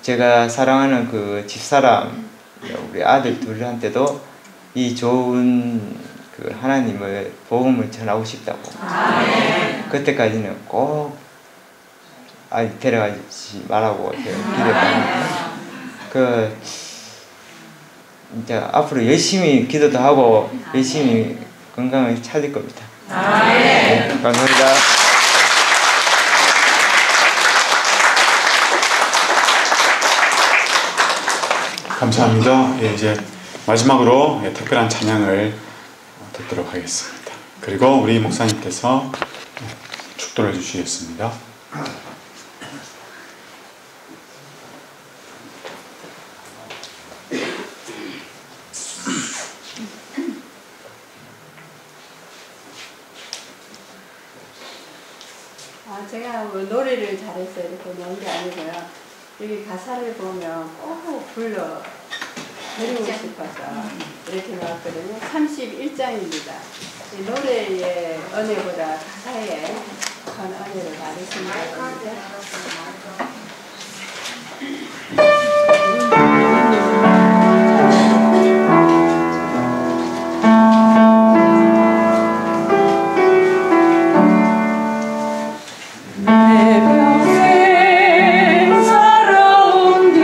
제가 사랑하는 그 집사람 우리 아들 둘한테도 이 좋은 그 하나님을 복음을 전하고 싶다고. 그때까지는 꼭 데려가지 말라고 기도했거든요. 이제 앞으로 열심히 기도도 하고 열심히 건강을 찾을 겁니다. 네, 감사합니다. 감사합니다. 이제 마지막으로 특별한 찬양을 듣도록 하겠습니다. 그리고 우리 목사님께서 축도를 주시겠습니다. 제가 뭐 노래를 잘했어요. 이렇게 넣은 게 아니고요. 여기 가사를 보면 꼭 불러 드리고 싶어서 이렇게 나왔거든요. 31장입니다. 이 노래의 은혜보다 가사에 큰 은혜를 받으신다고 내 평생 살아온 길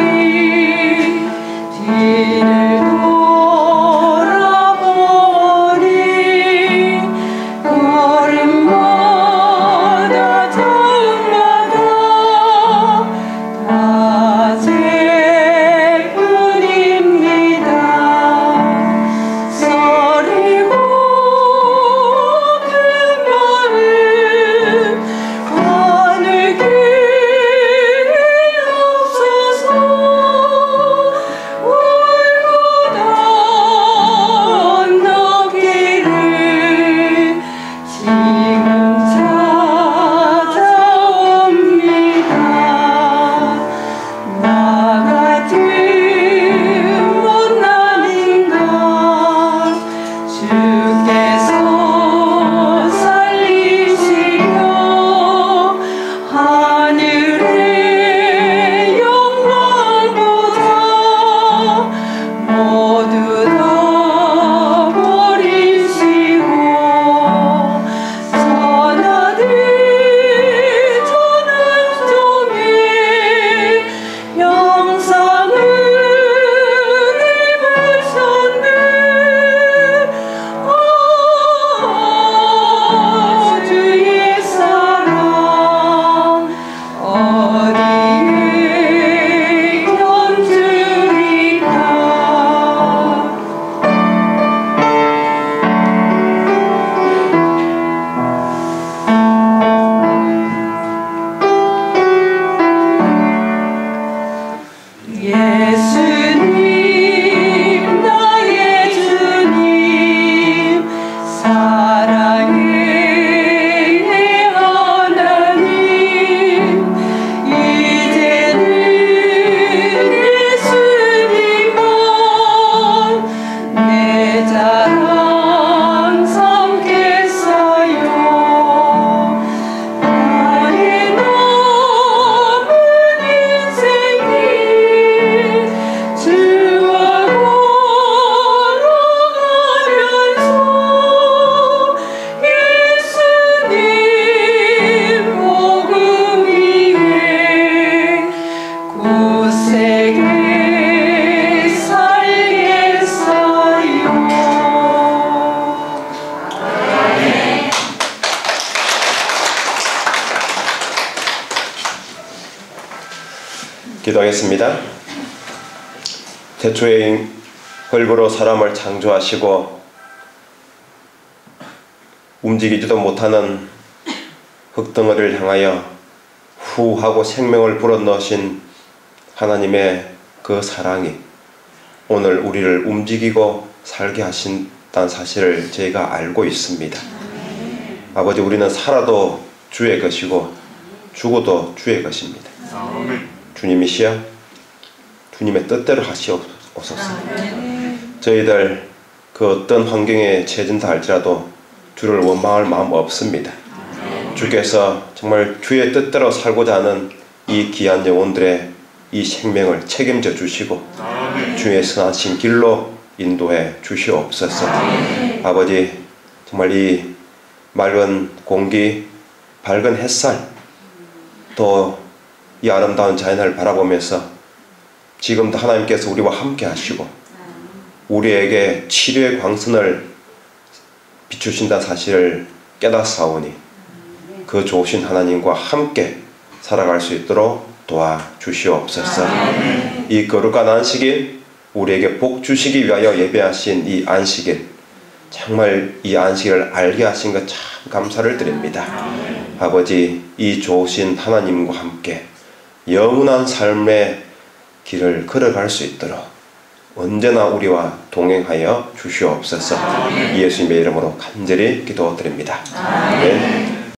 예수님 나의 주님 사랑의 내 하나님 이제는 예수님만 내 자랑 삼겠어요. 나의 남은 인생이 주와 걸어가면서 예수님 복음 위에 굳세게 살겠어요. 기도하겠습니다. 태초에 흙으로 사람을 창조하시고 움직이지도 못하는 흙덩어리를 향하여 후 하고 생명을 불어넣으신 하나님의 그 사랑이 오늘 우리를 움직이고 살게 하신다는 사실을 저희가 알고 있습니다. 아버지, 우리는 살아도 주의 것이고 죽어도 주의 것입니다. 주님이시여 주님의 뜻대로 하시옵소서. 저희들 그 어떤 환경에 처해진다 할지라도 주를 원망할 마음 없습니다. 주께서 정말 주의 뜻대로 살고자 하는 이 귀한 영혼들의 이 생명을 책임져 주시고 주의 선하신 길로 인도해 주시옵소서. 아버지, 정말 이 맑은 공기, 밝은 햇살, 또 이 아름다운 자연을 바라보면서 지금도 하나님께서 우리와 함께 하시고 우리에게 치료의 광선을 비추신다는 사실을 깨닫사오니 그 좋으신 하나님과 함께 살아갈 수 있도록 도와주시옵소서. 이 거룩한 안식일, 우리에게 복 주시기 위하여 예배하신 이 안식일, 정말 이 안식일을 알게 하신 것 참 감사를 드립니다. 아버지, 이 좋으신 하나님과 함께 영원한 삶의 길을 걸어갈 수 있도록 언제나 우리와 동행하여 주시옵소서. 예수님의 이름으로 간절히 기도드립니다. 아멘.